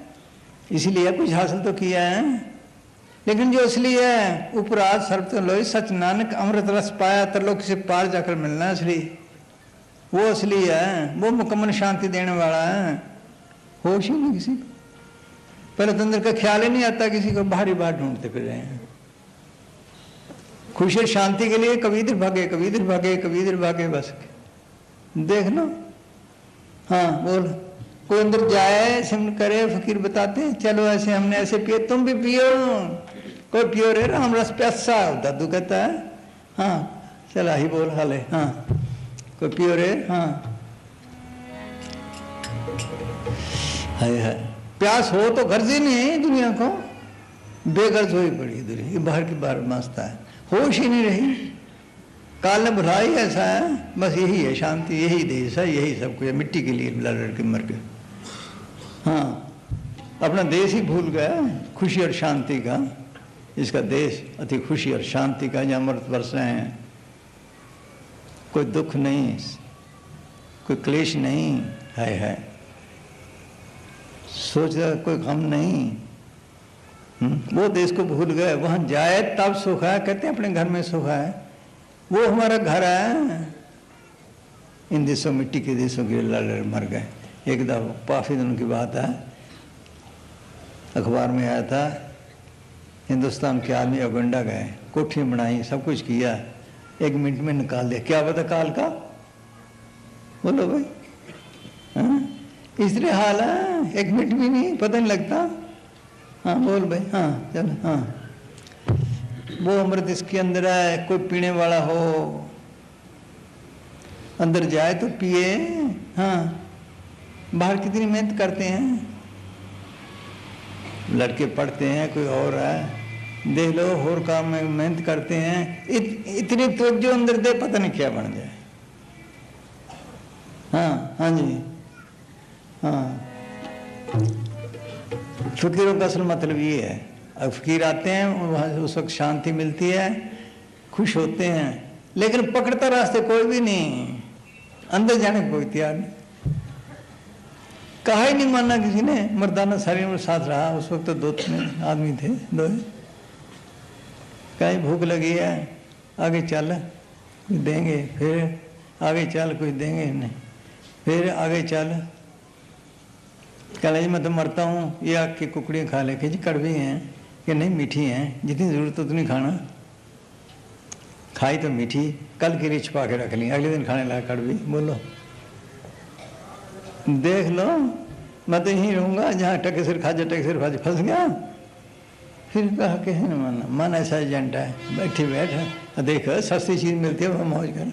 इसीलिए कुछ हासिल तो किया है। लेकिन जो असली है, उपराध सर्व तो लोई सच नानक अमृत रस पाया, त्रिलोक से पार जाकर मिलना असली, वो असली है। वो मुकम्मल शांति देने वाला है। होश ही नहीं किसी को, पहले तो अंदर का ख्याल ही नहीं आता किसी को, बाहरी बाहर ढूंढते फिर रहे हैं। खुशी और शांति के लिए कभी इधर भागे, कभी इधर भागे, कभी इधर भागे, बस देख लो। हाँ बोल, कोई अंदर जाए सिमन करे, फकीर बताते हैं चलो ऐसे हमने ऐसे पिए, तुम भी पियो। कोई पियो रे राम रस प्यासा, दादू कहता है। हाँ चला ही बोल हाले, हाँ कोई पियो रे, हाँ है प्यास हो तो गर्ज ही नहीं दुनिया को, बेगर्ज हो ही पड़ी दुनिया, ये बाहर की बाहर मस्ता है, होश ही नहीं रही। काल ने बुला ही ऐसा है, बस यही है शांति, यही देश है, यही सब कुछ है। मिट्टी के लिए लड़ के मर गए। हाँ अपना देश ही भूल गया, खुशी और शांति का। इसका देश अति खुशी और शांति का, जहाँ अमृत बरस रहे हैं, कोई दुख नहीं, कोई क्लेश नहीं है सोच रहा कोई गम नहीं। वो देश को भूल गए, वहाँ जाए तब सुख है। कहते हैं अपने घर में सुख है, वो हमारा घर है। इन देशों, मिट्टी के देशों के लड़ मर गए। एक दफा काफी दिनों की बात है, अखबार में आया था, हिंदुस्तान के आदमी उगंडा गए, कोठी बनाई, सब कुछ किया, 1 मिनट में निकाल दिया। क्या पता काल का? बोलो भाई, इसलिए हाल है, 1 मिनट भी नहीं, पता नहीं लगता। हाँ बोल भाई, हाँ चल, हाँ वो अमृत इसके अंदर है। कोई पीने वाला हो, अंदर जाए तो पिए। हाँ बाहर कितनी मेहनत करते हैं, लड़के पढ़ते हैं, कोई और है, देख लो और काम में मेहनत करते हैं, इतनी तवज्जो अंदर दे, पता नहीं क्या बन जाए। हाँ हाँ जी, हाँ फकीरों का असल मतलब ये है। अब फकीर आते हैं, वहाँ उस वक्त शांति मिलती है, खुश होते हैं, लेकिन पकड़ता रास्ते कोई भी नहीं, अंदर जाने को कोई तैयार नहीं। कहा ही नहीं मानना किसी ने। मर्दाना शरीर में साथ रहा, उस वक्त तो 2 आदमी थे, 2। कहीं भूख लगी है, आगे चल कुछ देंगे, फिर आगे चल कुछ देंगे नहीं, फिर आगे चल, कहला जी मैं तो मरता हूँ, ये आग की कुकड़ियाँ खा लेके जी कड़वी हैं कि नहीं मीठी हैं, जितनी ज़रूरत उतनी खाना। खाई तो मीठी, कल की रीछ पा के रख ली, अगले दिन खाने लगा कड़वी। बोलो देख लो, मैं तो यहीं रहूँगा जहाँ टके सिर खाजा टके सिर खाजा फंस गया। फिर कहा कि है ना मन ऐसा एजेंडा है, बैठी बैठ देख सस्ती चीज़ मिलती है वो मौज कर।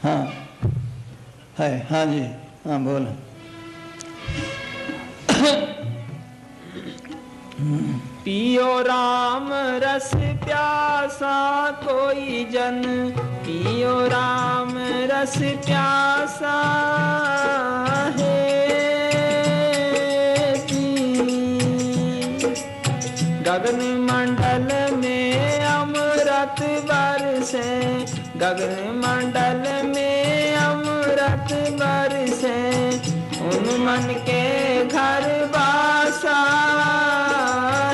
हाँ है, हाँ जी, हाँ बोल। पियो राम रस प्यासा कोई जन, पियो राम रस प्यासा है गगन मंडल में अमृत बरसे, गगन मंडल में अमृत बरसे, उन मन के घर बासा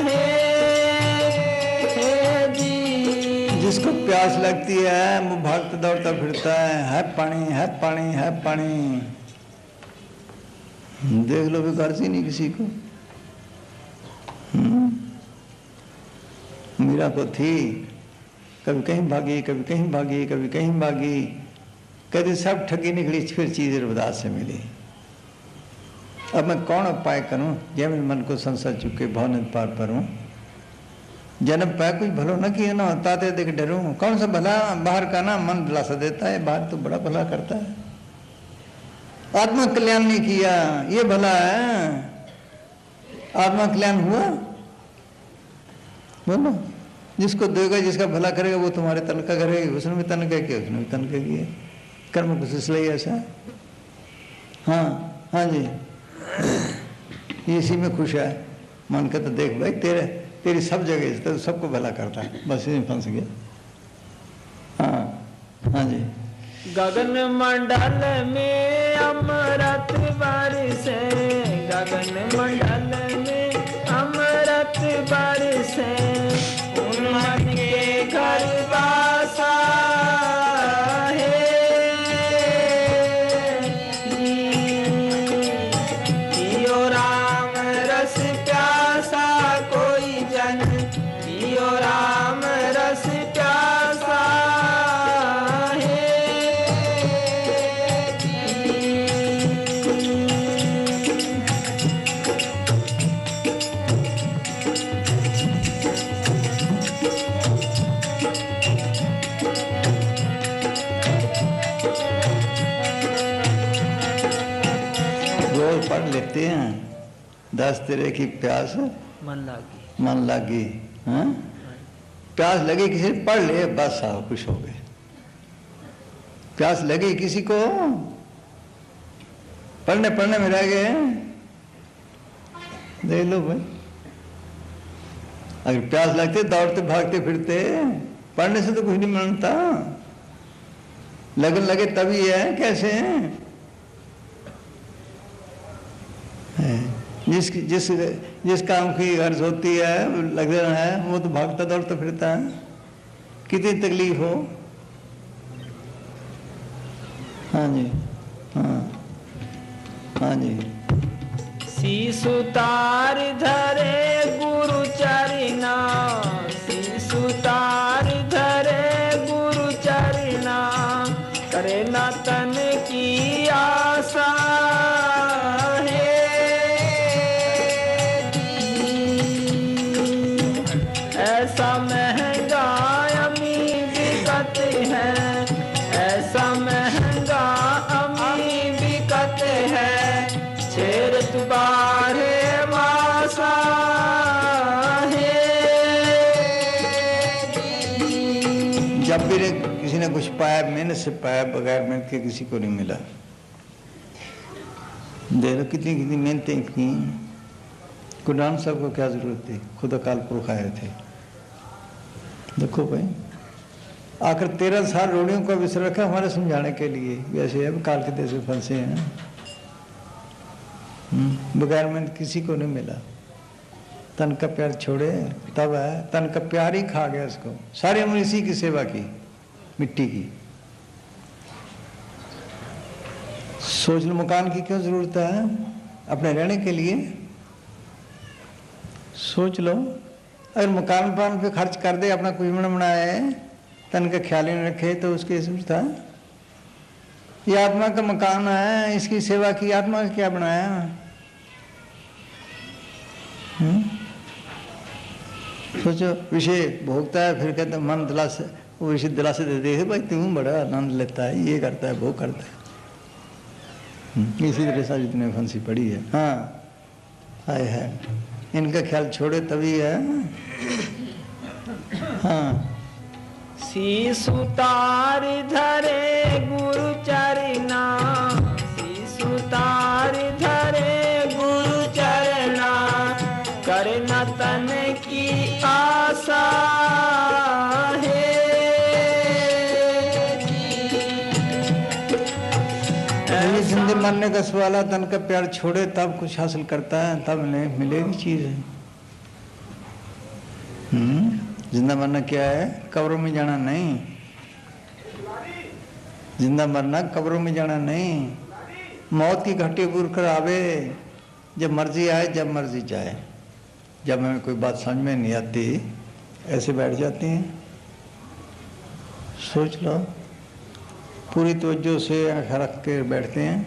है जी। जिसको प्यास लगती है वो भागता दौड़ता फिरता है पानी है पानी है पानी। देख लो बेकार से नहीं किसी को। मीरा को थी, कभी कहीं भागी कभी कहीं भागी कभी कहीं भागी, कभी सब ठगी निकली, फिर चीज रविदास से मिली। अब मैं कौन उपाय करूं जय मेरे मन को संसार चुके भवन पार परूं। जन्म पाए कुछ भलो न किया ना होता ते देख डरूं। कौन सा भला बाहर का ना मन दिलासा देता है, बाहर तो बड़ा भला करता है। आत्मा कल्याण नहीं किया ये भला है, आत्मा कल्याण हुआ। बोलो जिसको देगा जिसका भला करेगा वो तुम्हारे तन का करेगा। उसने भी तन का किया, उसने भी तन का किया, कर्म कुछ इसलिए ऐसा। हाँ हाँ जी, इसी में खुश है मन का। तो देख भाई तेरी सब जगह तो सबको भला करता है, बस इसी में फंस गया। हाँ हाँ जी। गगन मंडल में अमृत बरसे, गगन मंडल में अमृत बरसे, उन मन के घर बासा है। पियो राम रस प्यासा कोई जन, पियो राम रस प्यासा पढ़ लेते हैं 10 तेरे की प्यास मन लागी। हाँ? प्यास लगी किसी पढ़ ले बस साहब खुश हो गए। प्यास लगी किसी को पढ़ने में रह गए, देख लो भाई। अगर प्यास लगती दौड़ते भागते फिरते, पढ़ने से तो कुछ नहीं मानता। लगन लगे तभी है, कैसे है? जिस काम की गर्ज होती है लगन है वो तो भागता दौड़ता फिरता है, कितनी तकलीफ हो। हाँ जी, हाँ हाँ जी। सीसुतार धरे गुरु चरना, सीसुतार धरे गुरु चरना, करे ना तन की आशा है। ऐसा महंगा अमी बिकत है, ऐसा महंगा अमी बिकत है, छेर तुबारे मासा है। जब भी किसी ने कुछ पाया मेहनत से पाया, बगैर मेहनत के किसी को नहीं मिला। देख लो कितनी कितनी मेहनतें की। गुरु साहब को क्या जरूरत थी, खुद अकाल पुरख आए थे। देखो भाई आखिर 13 साल रोड़ियों का विसर रखा हमारे समझाने के लिए। वैसे अब काल के देश में फंसे हैं, बगैर मेहनत किसी को नहीं मिला। तन का प्यार छोड़े तब है, तन का प्यार ही खा गया उसको। सारी उम्र इसी की सेवा की, मिट्टी की। सोच लो मकान की क्यों जरूरत है, अपने रहने के लिए। सोच लो, अगर मकान पान पे खर्च कर दे, अपना कुछ बनाया है, तन का ख्याल ही नहीं रखे तो उसकी सोचता ये आत्मा का मकान है, इसकी सेवा की, आत्मा का क्या बनाया। सोचो विषय भोगता है, फिर कहते मन दिलासे, वो विषय दिलासे दे दे भाई तुम बड़ा आनंद लेता है, ये करता है, वो करता है। इसी तरह से जितने फंसी पड़ी है। हाँ आए है, इनका ख्याल छोड़े तभी है। हाँ सीसुतार धरे गुरु चरना, सीसुतार धरे गुरु चरना, करना तन की आशा है। ये जिंदगी मरने का सवाल है, तन का प्यार छोड़े तब कुछ हासिल करता है, तब मिलेगी चीज है। जिंदा मरना क्या है? कब्रों में जाना नहीं। जिंदा मरना कब्रों में जाना नहीं। मौत की घटी बुर कर आवे, जब मर्जी आए जब मर्जी जाए। जब हमें कोई बात समझ में नहीं आती ऐसे बैठ जाते हैं। सोच लो, पूरी तवज्जो से आँख रख के बैठते हैं,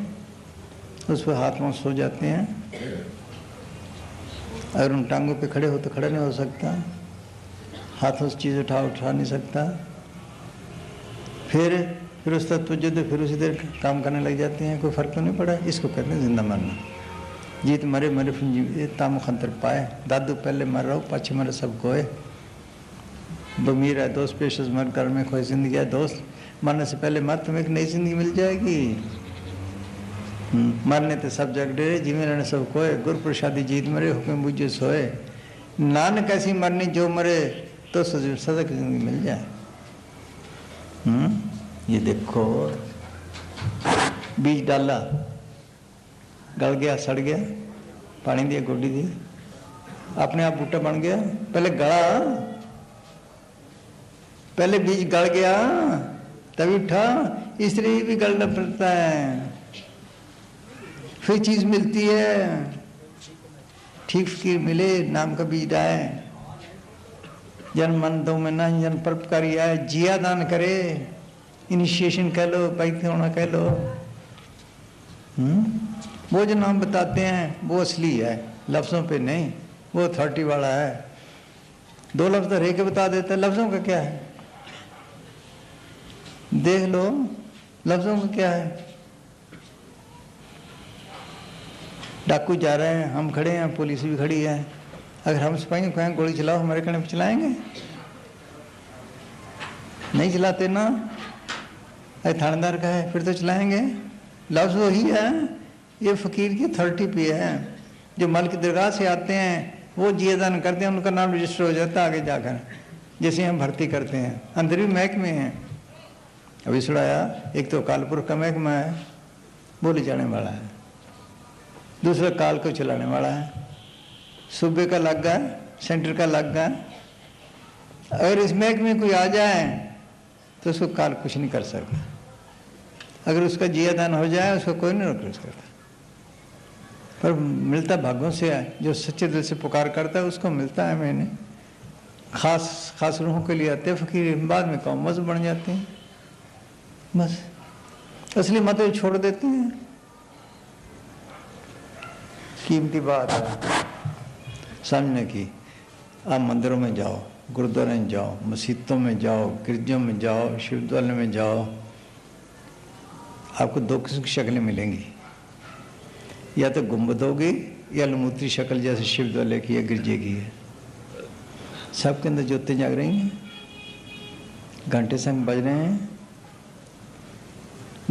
उस पर हाथ में सो जाते हैं। अगर उन टांगों पे खड़े हो तो खड़ा नहीं हो सकता, हाथों से चीज़ उठा नहीं सकता। फिर उस तक तवज्जो दे, फिर उसी देर काम करने लग जाते हैं। कोई फ़र्क तो नहीं पड़ा। इसको कहते हैं जिंदा मरना। जीत मरे मरे फिर ताम खंतर पाए। दादू पहले मर रहा हो, पाछे मरे सब कोए। बमीर है दोस्त पेशस मर कर में खोई जिंदगी है दोस्त। मरने से पहले मर, तुम्हें एक नई जिंदगी मिल जाएगी। मरने तो सब जग डरे, जिम्मे रहने सब कोए। गुरु प्रसादी जीत मरे, हुक्म बुझे सोए। नानक ऐसी मरनी जो मरे, तो सदा की जिंदगी मिल जाए। ये देखो, बीज डाला, गल गया, सड़ गया, पानी दिया, गोडी दी, अपने आप बूटा बन गया। पहले गला, पहले बीज गल गया तभी उठा। इस तरह भी गलना पड़ता है, फिर चीज मिलती है। ठीक फकीर मिले, नाम का बीज आए। जन मन दो में ना, जन परोपकारी आए, जिया दान करे, इनिशिएशन कह लो, पैसे होना कह लो। वो जो नाम बताते हैं वो असली है, लफ्ज़ों पे नहीं। वो अथॉरिटी वाला है। दो लफ्ज़ तो रह के बता देता है, लफ्ज़ों का क्या है? देख लो लफ्ज़ों का क्या है। डाकू जा रहे हैं, हम खड़े हैं, पुलिस भी खड़ी है। अगर हम सिपाही कहें गोली चलाओ, हमारे कहने पर चलाएंगे? नहीं चलाते ना। अरे थानेदार का है, फिर तो चलाएंगे। लफ्ज़ वही है। ये फ़कीर की अथॉरिटी पे है। जो मल की दरगाह से आते हैं वो जियादान करते हैं, उनका नाम रजिस्टर हो जाता है आगे जाकर। जैसे हम भर्ती करते हैं, अंदर भी महकमे हैं। अभी सुनाया, एक तो कालपुर का महकमा है, बोले जाने वाला है। दूसरा काल को चलाने वाला है। सूबे का लग गया, सेंटर का लग गया। अगर इस महकमे में कोई आ जाए तो उसको काल कुछ नहीं कर सकता। अगर उसका जियादान हो जाए उसको कोई नहीं रोक सकता। पर मिलता भागों से है। जो सच्चे दिल से पुकार करता है उसको मिलता है। मैंने खास रूहों के लिए आते फकीर, बाद में कौम मज़ बन जाते हैं। बस असली मतलब छोड़ देते हैं। कीमती बात है समझने की। आप मंदिरों में जाओ, गुरुद्वारे में जाओ, मस्जिदों में जाओ, गिरजों में जाओ, शिवविद्यालय में जाओ, आपको दो किस्म की शक्लें मिलेंगी। या तो गुंबद होगी या लमूत्री शक्ल जैसे शिवविद्यालय की या गिरजे की है। सबके अंदर ज्योतें जाग रही हैं, घंटे संग बज रहे हैं।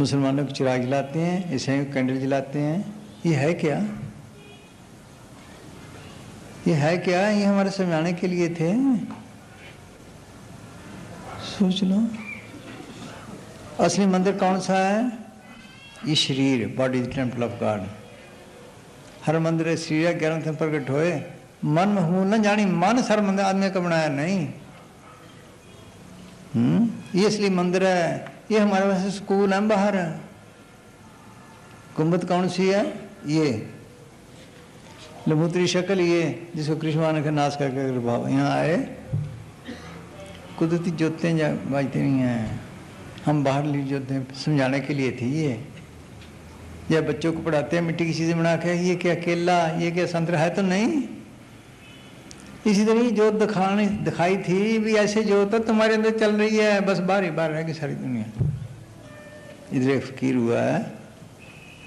मुसलमानों को चिराग जलाते हैं, ईसाइयों को कैंडल जलाते हैं। ये है क्या? ये है क्या? ये हमारे समझाने के लिए थे। सोच लो, असली मंदिर कौन सा है? ये शरीर, body is temple of God. हर मंदिर शरीर ज्ञान से प्रकट होए। मन में हूं न जानी, मन सर मंदिर आदमी का बनाया नहीं। ये असली मंदिर है। ये हमारे पास स्कूल है, बाहर है। गुंबद कौन सी है? ये लमूत्री शक्ल ये जिसको कृष्ण भगवान का नाश करके भाव यहाँ आए, कुदरती ज्योतें बाजती नहीं हैं, हम बाहर ली ज्योतें समझाने के लिए थी ये। जब बच्चों को पढ़ाते हैं मिट्टी की चीज़ें बना के, ये क्या केला, ये क्या संतरा है तो नहीं। इसी तरह जोत दिखाई थी भी, ऐसे जोत तुम्हारे अंदर चल रही है, बस बाहर ही बाहर रहेगी सारी दुनिया। इधर एक फकीर हुआ है,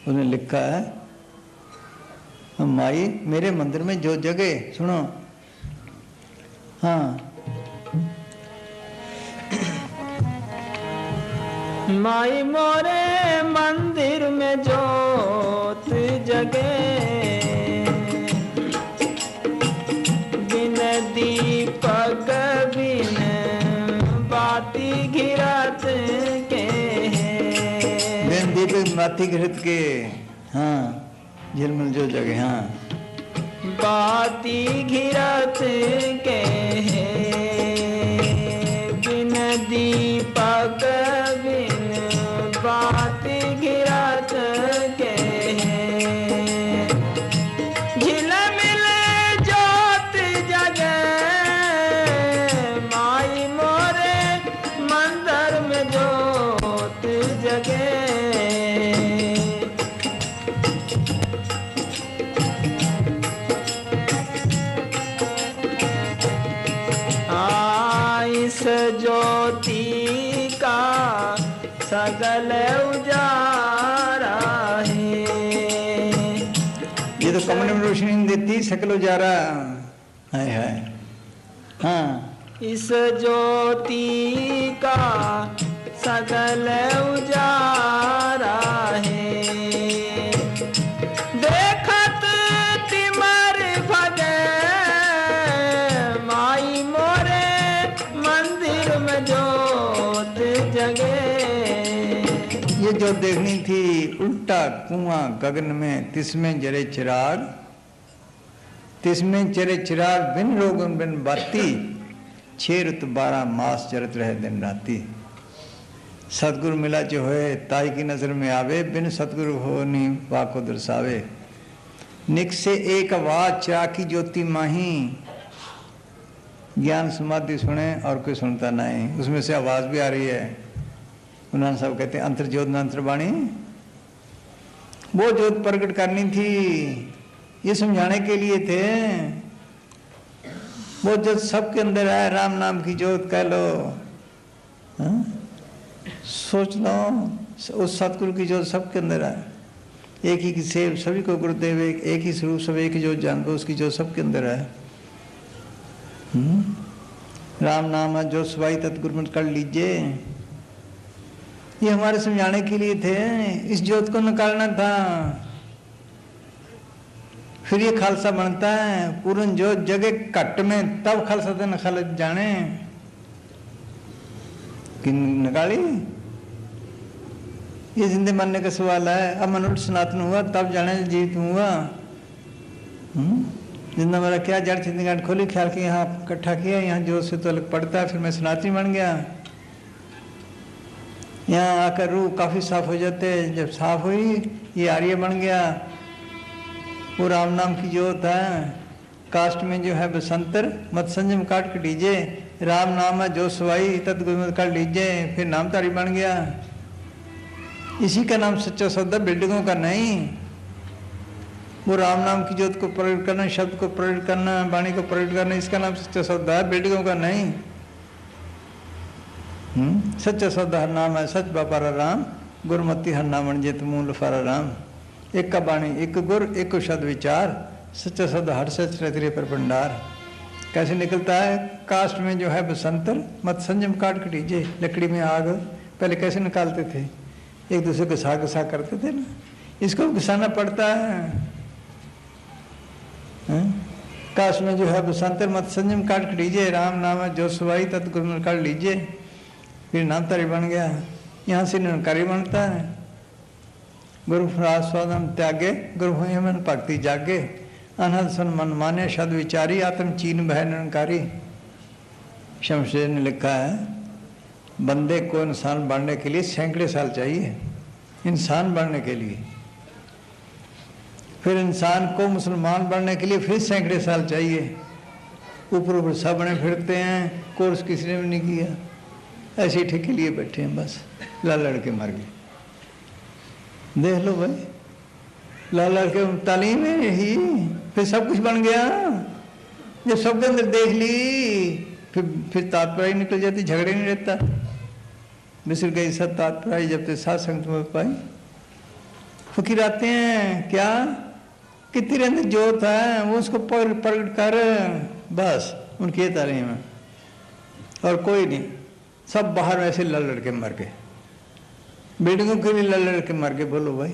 उसने लिखा है, माई मेरे मंदिर में जो जगह, सुनो, हाँ, माई मोरे मंदिर में जोत जगे, बिन दीपक बिन बाती घिरत के, बिन दीपक बाती घिरत के, हाँ, झिलमिल जो जगह, हाँ, बाती घिरत के, बिन दीपक बिन बाती घिरत के, झिलमिल जोत जगे, माई मोरे मंदिर में जोत जगे। इस ज्योति का सगल उजारा है, ये तो कमरे में रोशनी नहीं देती, सकल उजारा है। हाँ, इस ज्योति का सगल उजारा है, देखत तिमर भगे, माई मोरे मंदिर में जोत जगे। ये जो देखनी थी उल्टा कुआं गगन में, तिसमें जरे चिराग, तिसमें जरे चिराग, बिन रोगन बिन बाती, 6 ऋतु 12 मास चरत रहे दिन राती। सतगुरु मिला जो है ताई की नजर में आवे, बिन सतगुरु हो नी वाको दर्शावे। निक से एक आवाज चिराग की ज्योति माही, ज्ञान समाधि सुने और कोई सुनता नहीं, उसमें से आवाज भी आ रही है। उन्होंने सब कहते हैं अंतर ज्योत अंतर वाणी, वो ज्योत प्रकट करनी थी, ये समझाने के लिए थे। वो ज्योत सबके अंदर है, राम नाम की ज्योत कह लो, हाँ? सोच लो, उस सतगुरु की ज्योत सबके अंदर है। एक ही की सेव सभी को गुरुदेव, एक ही स्वरूप सब एक ही ज्योत जान को, उसकी ज्योत सबके अंदर है। राम नाम है जो सवाई तत्गुरमत कर लीजिए, ये हमारे समझाने के लिए थे। इस ज्योत को निकालना था, फिर ये खालसा बनता है। पूरन ज्योत जगे कट में, तब खालसा थे न खालत जाने कि निकाली। ये जिंदे मरने का सवाल है। अब मनुष्य सनातन हुआ तब जाने जीवित हुआ। जिंदा मेरा क्या जड़ चिंतन गांठ खोली, ख्याल की यहाँ इकट्ठा किया, यहाँ जोत से तो अलग पड़ता है, फिर मैं सनातनी बन गया। यहाँ आकर रूह काफ़ी साफ हो जाते, जब साफ हुई ये आर्य बन गया। वो राम नाम की ज्योत है। कास्ट में जो है बसंतर, मत संयम काट के लीजिए, राम नाम है जो सवाई तत्गुरमत कर लीजिए, फिर नामधारी बन गया। इसी का नाम सच्चा सौदा, बिल्डिंगों का नहीं। वो राम नाम की ज्योत को प्रकट करना, शब्द को प्रकट करना, वाणी को प्रकट करना, इसका नाम सच्चा सौदा है, बिल्डिंगों का नहीं। सच्चा सौदा हर नाम है, सच बापारा राम, गुरमति हर नामन जित मूल फारा राम। एक का वाणी एक गुर, एक को शब्द विचार, सच्चा सौदा हर सच रहते पर भंडार। कैसे निकलता है? कास्ट में जो है बसंतर, मत संयम काट के लीजिए। लकड़ी में आग पहले कैसे निकालते थे? एक दूसरे को घसा घसा करते थे ना, इसको घसाना पड़ता है। कास्ट में जो है बसंतर, मत संयम काट के लीजिए, राम नाम है जो सवाई तत्गुरमत कर लीजिए, फिर नामधारी बन गया। यहाँ से निरंकारी बनता है। गुरु स्वादम त्यागे, गुरु मन भक्ति जागे, अनहद सन मन माने, शब्द विचारी, आत्म चीन भय निरंकारी। शमशेर ने लिखा है, बंदे को इंसान बनने के लिए सैकड़े साल चाहिए, इंसान बनने के लिए। फिर इंसान को मुसलमान बनने के लिए फिर सैकड़े साल चाहिए। ऊपर ऊपर सब बने फिरते हैं, कोर्स किसी ने भी नहीं किया, ऐसे ही ठेके लिए बैठे हैं, बस लड़ लड़ के मर गए। देख लो भाई, लड़ लड़ के तालीम है यही, फिर सब कुछ बन गया। जब सबके अंदर देख ली फिर तात्पर्य निकल जाती, झगड़े नहीं रहता। बिसर गई सब तात्पर्य जब तक सात संगत में पाई। फकीर आते हैं, क्या कि तेरे अंदर जोत है वो उसको प्रकट कर, बस उनकी ये तालीम है। और कोई नहीं, सब बाहर वैसे लड़ लड़ के मर गए, बिल्डिंगों के लिए लड़ लड़ के मर गए। बोलो भाई,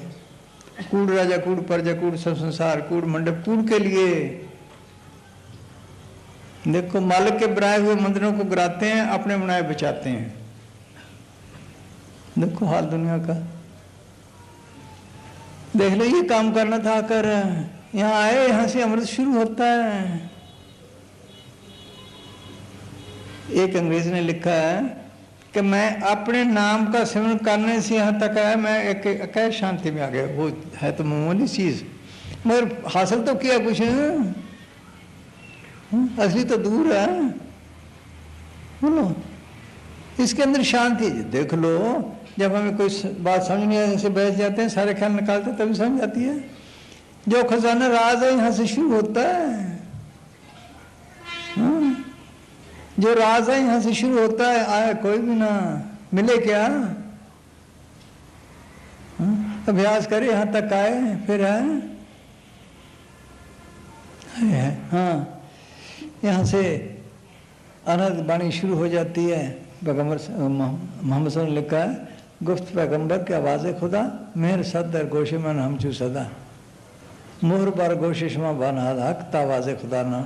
कूड़ राजा कूड़ प्रजा कूड़ सब संसार कूड़ मंडप कूड़ के लिए। देखो मालिक के बनाए हुए मंदिरों को गिराते हैं, अपने बनाए बचाते हैं। देखो हाल दुनिया का, देख लो। ये काम करना था, कर यहाँ आए, यहाँ से अमृत शुरू होता है। एक अंग्रेज ने लिखा है कि मैं अपने नाम का सेवन करने से यहाँ तक आया, मैं एक शांति में आ गया। वो है तो मामूली चीज, मगर हासिल तो किया कुछ, असली तो दूर है। बोलो, इसके अंदर शांति देख लो। जब हमें कोई बात समझ नहीं आती, बैठ जाते हैं, सारे ख्याल निकालते हैं, तभी समझ आती है। जो खजाना राज है यहाँ से शुरू होता है। जो राज है यहाँ से शुरू होता है। आया कोई भी ना मिले क्या, अभ्यास करे यहाँ तक आए, फिर है। हाँ, यहाँ से अनंत वाणी शुरू हो जाती है। पैगम्बर मोहम्मद सल्लल्लाहु ने लिखा है, गुफ्त पैगम्बर की आवाज़ खुदा मेहर सदर गोशे मन हमचू सदा मोहर बार गोशे शमा बानहाद हक तावाज़ खुदा ना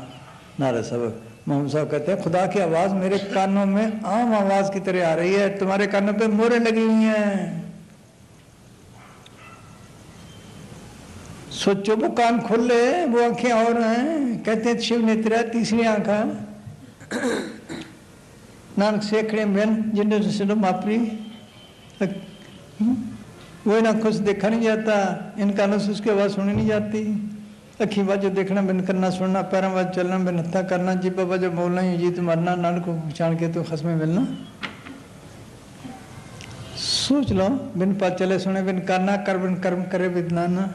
नारे सबक। मोहम्मद साहब कहते हैं, खुदा की आवाज़ मेरे कानों में आम आवाज़ की तरह आ रही है, तुम्हारे कानों पे मोहरें लगी हुई हैं। सोचो, वो कान खोले, वो आंखें और हैं। कहते हैं शिव नेत्र तीसरी आंख है। नानक सेखड़े में जिन्हें से मापरी, वो ना कुछ देखा नहीं जाता, इन कानों से उसकी आवाज़ सुनी नहीं जाती। अखी बाजो देखना बिन करना, सुनना पैरों बाजो चलना बिन हत्था करना, जिब्बा बाजो बोलना ही जीत मरना, नानक को पहचान के तो खसमे मिलना। सोच लो, बिन पा चले सुने बिन करना, कर बिन कर्म करे बिदनाना।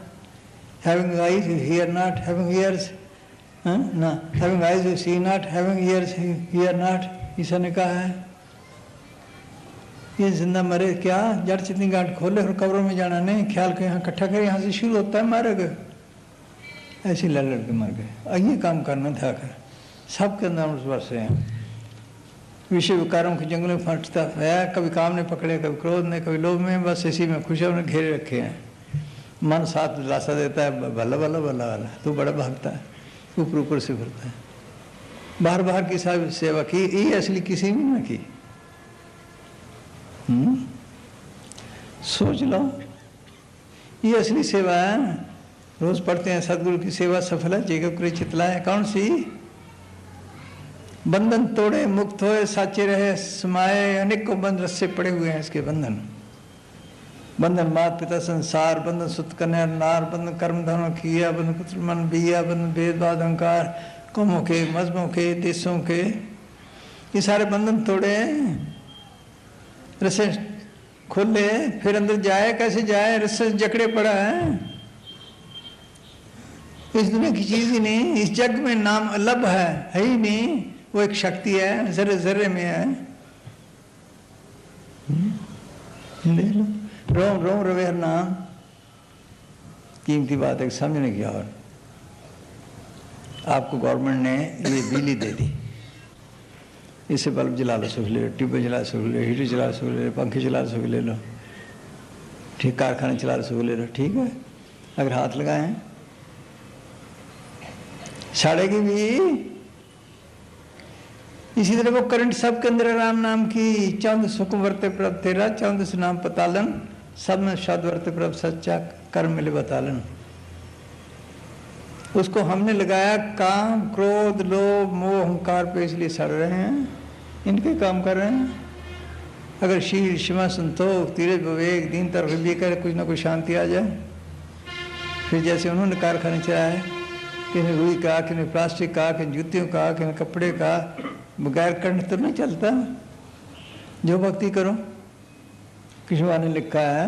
Having eyes you hear not, having ears ना, having eyes you see not, having ears you hear not। ईसा ने कहा है, ये जिंदा मरे क्या, जड़ चितनी गांठ खोले और कब्रों में जाना नहीं, ख्याल को यहाँ इकट्ठा करे, यहाँ से शुरू होता है, मारे गए। ऐसे लड़ लड़ के मर गए। ये काम करना था कर, सबके अंदर उस वर्ष से हैं। विषय विकारों के जंगल में फंसता है, कभी काम ने पकड़े, कभी क्रोध ने, कभी लोभ में, बस इसी में खुशियों ने घेरे रखे हैं। मन साथ दिलासा देता है, भला भला भला भला, तू बड़ा भागता है, ऊपर ऊपर से फिरता है। बाहर बाहर की सेवा की, ये असली किसी ने ना की। सोच लो, ये असली सेवा है। रोज पढ़ते हैं सदगुरु की सेवा सफल है, जेको करे चितलाए। कौन सी? बंधन तोड़े, मुक्त होए, साचे रहे, समाये। अनेकों बंध रस्से पड़े हुए हैं इसके बंधन। बंधन मात पिता संसार, बंधन सुत कन्या नार, बंधन कर्म धनों किया, बंधन पुत्र मन बिया, बंधन भेदभाव अहंकार, कौमों के, मजहबों के, देशों के, ये सारे बंधन तोड़े, रस्से खोले, फिर अंदर जाए। कैसे जाए? रस्से जकड़े पड़ा है। इस दुनिया की चीज ही नहीं, इस जग में नाम अलग है ही नहीं। वो एक शक्ति है, जर्रे जर्रे में है। देख लो, रोम रोम रवे हर नाम। कीमती बात है, समझने की। और आपको गवर्नमेंट ने ये बिजली दे दी, इससे बल्ब जला लो, सुख ले लो, ट्यूबें जला सुख ले लो, हीटर चला सुख ले लो, पंखे चला सुख ले लो, ठीक, कारखाने चला सुख ले लो, ठीक है। अगर हाथ लगाए साड़ेगी भी। इसी तरह वो करंट सबके अंदर राम नाम की। चंद सुख वर्ते प्रभ तेरा, चंद से नाम पतालन, सब में शब्द वर्ते प्रभ सच्चा, कर्म मिले बतालन। उसको हमने लगाया काम, क्रोध, लोभ, मोह, अहंकार पे, इसलिए सड़ रहे हैं, इनके काम कर रहे हैं। अगर शील, क्षमा, संतोष, धीरज, विवेक, दीनता, कर कुछ ना कुछ शांति आ जाए। फिर जैसे उन्होंने कारखाने चलाए, किसी रुई का, किसी प्लास्टिक का, किसी जूतियों का, किसी कपड़े का, बगैर करंट तो नहीं चलता। जो भक्ति करो, कृष्ण ने लिखा है,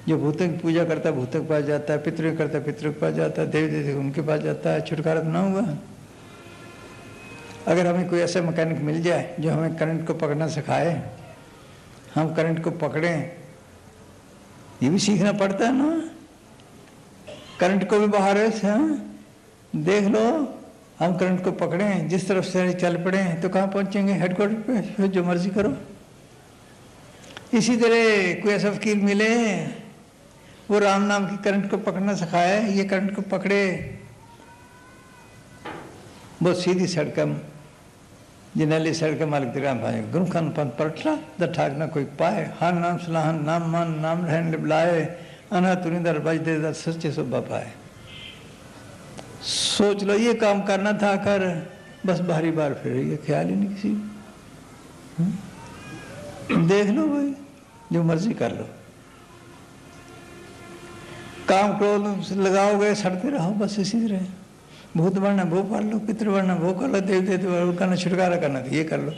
जो भूतों की पूजा करता है भूतों के पास जाता है, पितरों की करता है पितरों के पास जाता है, देवी देवता उनके पास जाता है, छुटकारा तो ना हुआ। अगर हमें कोई ऐसा मैकेनिक मिल जाए जो हमें करंट को पकड़ना सिखाए, हम करंट को पकड़ें, ये भी सीखना पड़ता है ना। करंट को भी बाहर है, देख लो, हम करंट को पकड़ें, जिस तरफ से चल पड़े तो कहाँ पहुँचेंगे? हेडक्वार्टर पे। फिर जो मर्जी करो। इसी तरह कोई ऐसा फकीर मिले वो राम नाम की करंट को पकड़ना सिखाए, ये करंट को पकड़े, बहुत सीधी सड़क, जिनली सड़क मालिक दिराम भाई गुरु खान पंथ पलटा द ठाक ना कोई पाए, हाँ नाम सलाहन नाम मान नाम रहन लिबलाए, अना तुरिंदर बज दे दर सच्चे सुबह पाए। सोच लो ये काम करना था, कर, बस बारी बार फिर ये ख्याल ही नहीं किसी। देख लो भाई, जो मर्जी कर लो, काम क्रोध लगाओगे सड़ते रहो, बस इसी तरह। भूत बनना वो पाल लो, पितृ बनना वो कर लो, देव देव करना, छुटकारा करना तो ये कर लो।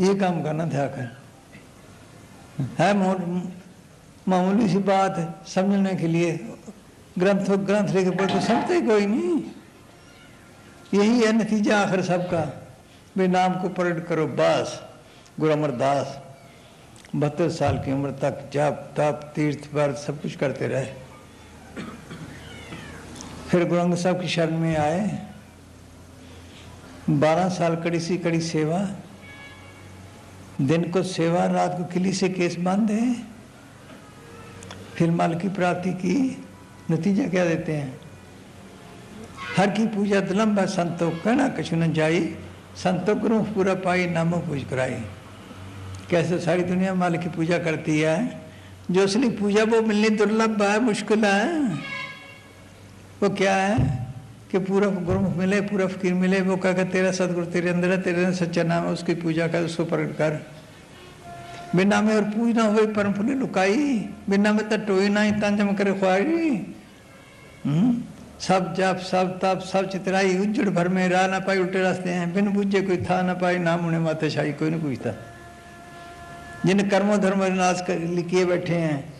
ये काम करना था कर है मामूली सी बात है समझने के लिए। ग्रंथ लेके पढ़ तो समझते ही कोई नहीं। यही है नतीजा आखिर सबका। वे नाम को प्रकट करो बस। गुरु अमरदास 72 साल की उम्र तक जप तप तीर्थ व्रत सब कुछ करते रहे। फिर गुरु अंगद साहब की शरण में आए। 12 साल कड़ी सी कड़ी सेवा, दिन को सेवा, रात को किली से केस बांधे। फिर माल की प्राप्ति की। नतीजा क्या देते हैं? हर की पूजा दलम्बा संतो कहना कछु न जाई, संतो गुरु पूरा पाई नामो पूज कराई। कैसे सारी दुनिया माल की पूजा करती है, जो असली पूजा वो मिलनी दुर्लभ है, मुश्किल है। वो क्या है कि पूरा गुरुमुख मिले, पूरा फकीर मिले, वो कहा तेरा सदगुरु तेरे अंदर है, तेरे अंदर सच्चा नाम है, उसकी पूजा कर, उसको प्रकट कर। बिना में और पूज ना हुई परम फुले लुकाई, बिना में टोई ना तंजम करे ख्वारी। सब जप सब तप सब चितराई, उज्जड़ भर में राह ना पाई, उल्टे रास्ते हैं, बिन बूझे कोई था ना पाई, नाम उन्हें माते शाही कोई नहीं पूछता। जिन कर्मों धर्म नाश किए बैठे हैं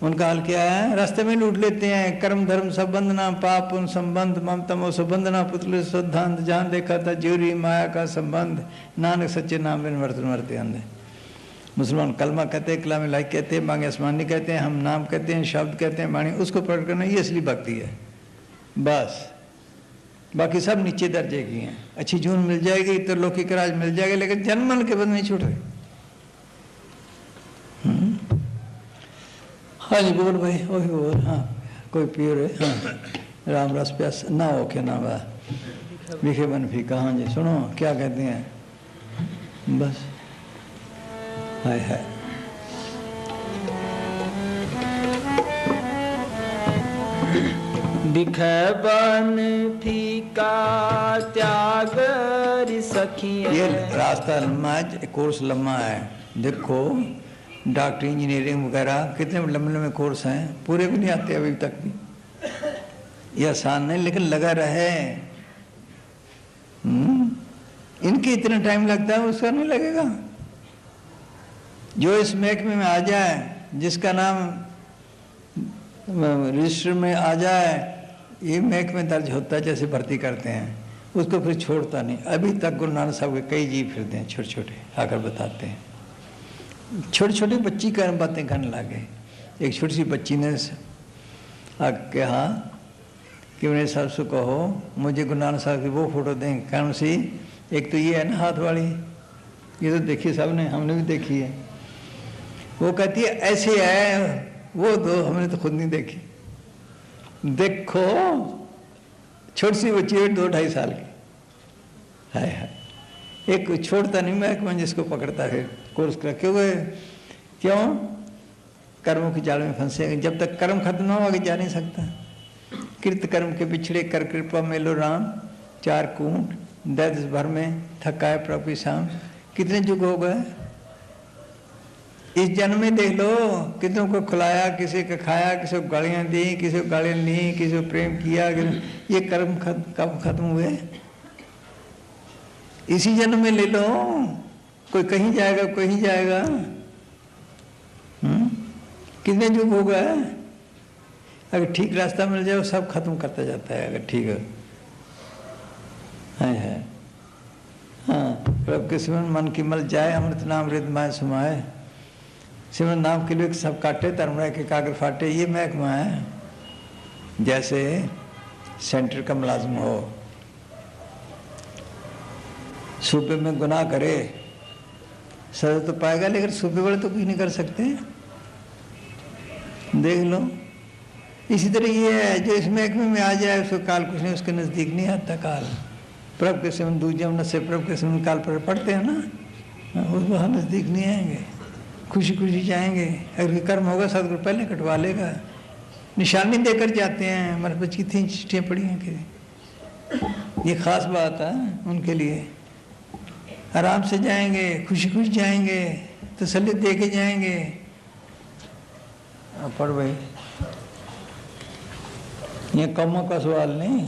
उनका हाल क्या है? रास्ते में लूट लेते हैं। कर्म धर्म संबंध ना पाप उन संबंध, ममतमो संबंध ना पुतले शुद्धांत, जहाँ देखा था जोरी माया का संबंध, नानक सच्चे नाम बिन वर्तन मरते अंधे। मुसलमान कलमा कहते हैं, कलाम इलाही कहते हैं, मांगे आसमानी कहते हैं, हम नाम कहते हैं, शब्द कहते हैं, वाणी उसको प्रकट करना, ये असली भक्ति है बस। बाकी सब नीचे दर्जे की हैं। अच्छी जून मिल जाएगी तो लौकिक राज मिल जाएगा, लेकिन जन्मन के बाद नहीं छूट रहे। हाँ जी बोल भाई, वही बोल। हाँ कोई पियो रे। हाँ राम रस प्यास ना हो क्या ना बा विखे बन फीका। हाँ जी सुनो क्या कहते हैं बस। हाय हाय दिखे बन फीका त्याग सखी। ये रास्ता लम्बा है, कोर्स लम्बा है। देखो डॉक्टर इंजीनियरिंग वगैरह कितने लंबे लंबे कोर्स हैं, पूरे भी नहीं आते अभी तक भी। ये आसान नहीं, लेकिन लगा रहे। इनके इतना टाइम लगता है, उसका नहीं लगेगा। जो इस महकमे में आ जाए, जिसका नाम रजिस्टर में आ जाए, ये महकमे दर्ज होता है, जैसे भर्ती करते हैं, उसको फिर छोड़ता नहीं। अभी तक गुरु नानक साहब के कई जी फिरते हैं, छोटे छोटे आकर बताते हैं। छोटी छोटी बच्ची का बातें करने लगे। एक छोटी सी बच्ची ने कहा कि मेरे साहब से कहो मुझे गुरु नानक साहब की वो फोटो दें। कौन सी? एक तो ये है ना हाथ वाली, ये तो देखी सब ने, हमने भी देखी है। वो कहती है ऐसे है, वो दो, हमने तो खुद नहीं देखी। देखो छोटी सी बच्ची है 2-2.5 साल की। हाय हाय, एक छोड़ता नहीं महकमा जिसको पकड़ता है कोर्स रखे हुए। क्यों? कर्मों की जाल में फंसे। जब तक कर्म खत्म ना हो आगे जा नहीं सकता। कृत कर्म के पिछड़े कर कृपा मेलो राम, 4 कूट दर्द भर में थकाए प्रभु शाम। कितने युग हो गए? इस जन्म में देख लो, कितनों को खिलाया, किसी को खाया, किसी को गालियां दी, किसी को गालियां ली, किसी को प्रेम किया, ये कर्म कब खत्म हुए? इसी जन्म में ले लो। कोई कहीं जाएगा, कहीं जाएगा। कितने युग हो गए? अगर ठीक रास्ता मिल जाए सब खत्म करता जाता है, अगर ठीक है। हाँ, प्रभु के सिमरन मन की मल जाए, अमृत नाम हृदय समाए। सिमरन नाम के लिए सब काटे, धर्मराय के कागर फाटे, ये महकमा है। जैसे सेंटर का मुलाजिम हो, सूबे में गुनाह करे, सजा तो पाएगा, लेकिन सूबे वाले तो कुछ नहीं कर सकते। देख लो, इसी तरह ये है, जो इस महकमे में आ जाए उसको काल कुछ नहीं, उसके नज़दीक नहीं आता काल। प्रभु के सिमरन दूजम न से प्रभु के सिमरन काल पर पढ़ते हैं ना, उस वहाँ नज़दीक नहीं आएंगे, खुशी खुशी जाएंगे। अगर कर्म होगा सदगुरु पहले कटवा लेगा, निशानी देकर जाते हैं। हमारे बच्ची 3 चिट्ठियाँ पड़ी हैं कि ये खास बात है उनके लिए। आराम से जाएंगे, खुशी खुशी जाएंगे, तसल्ली दे के जाएंगे। पढ़ भाई, ये कौमों का सवाल नहीं।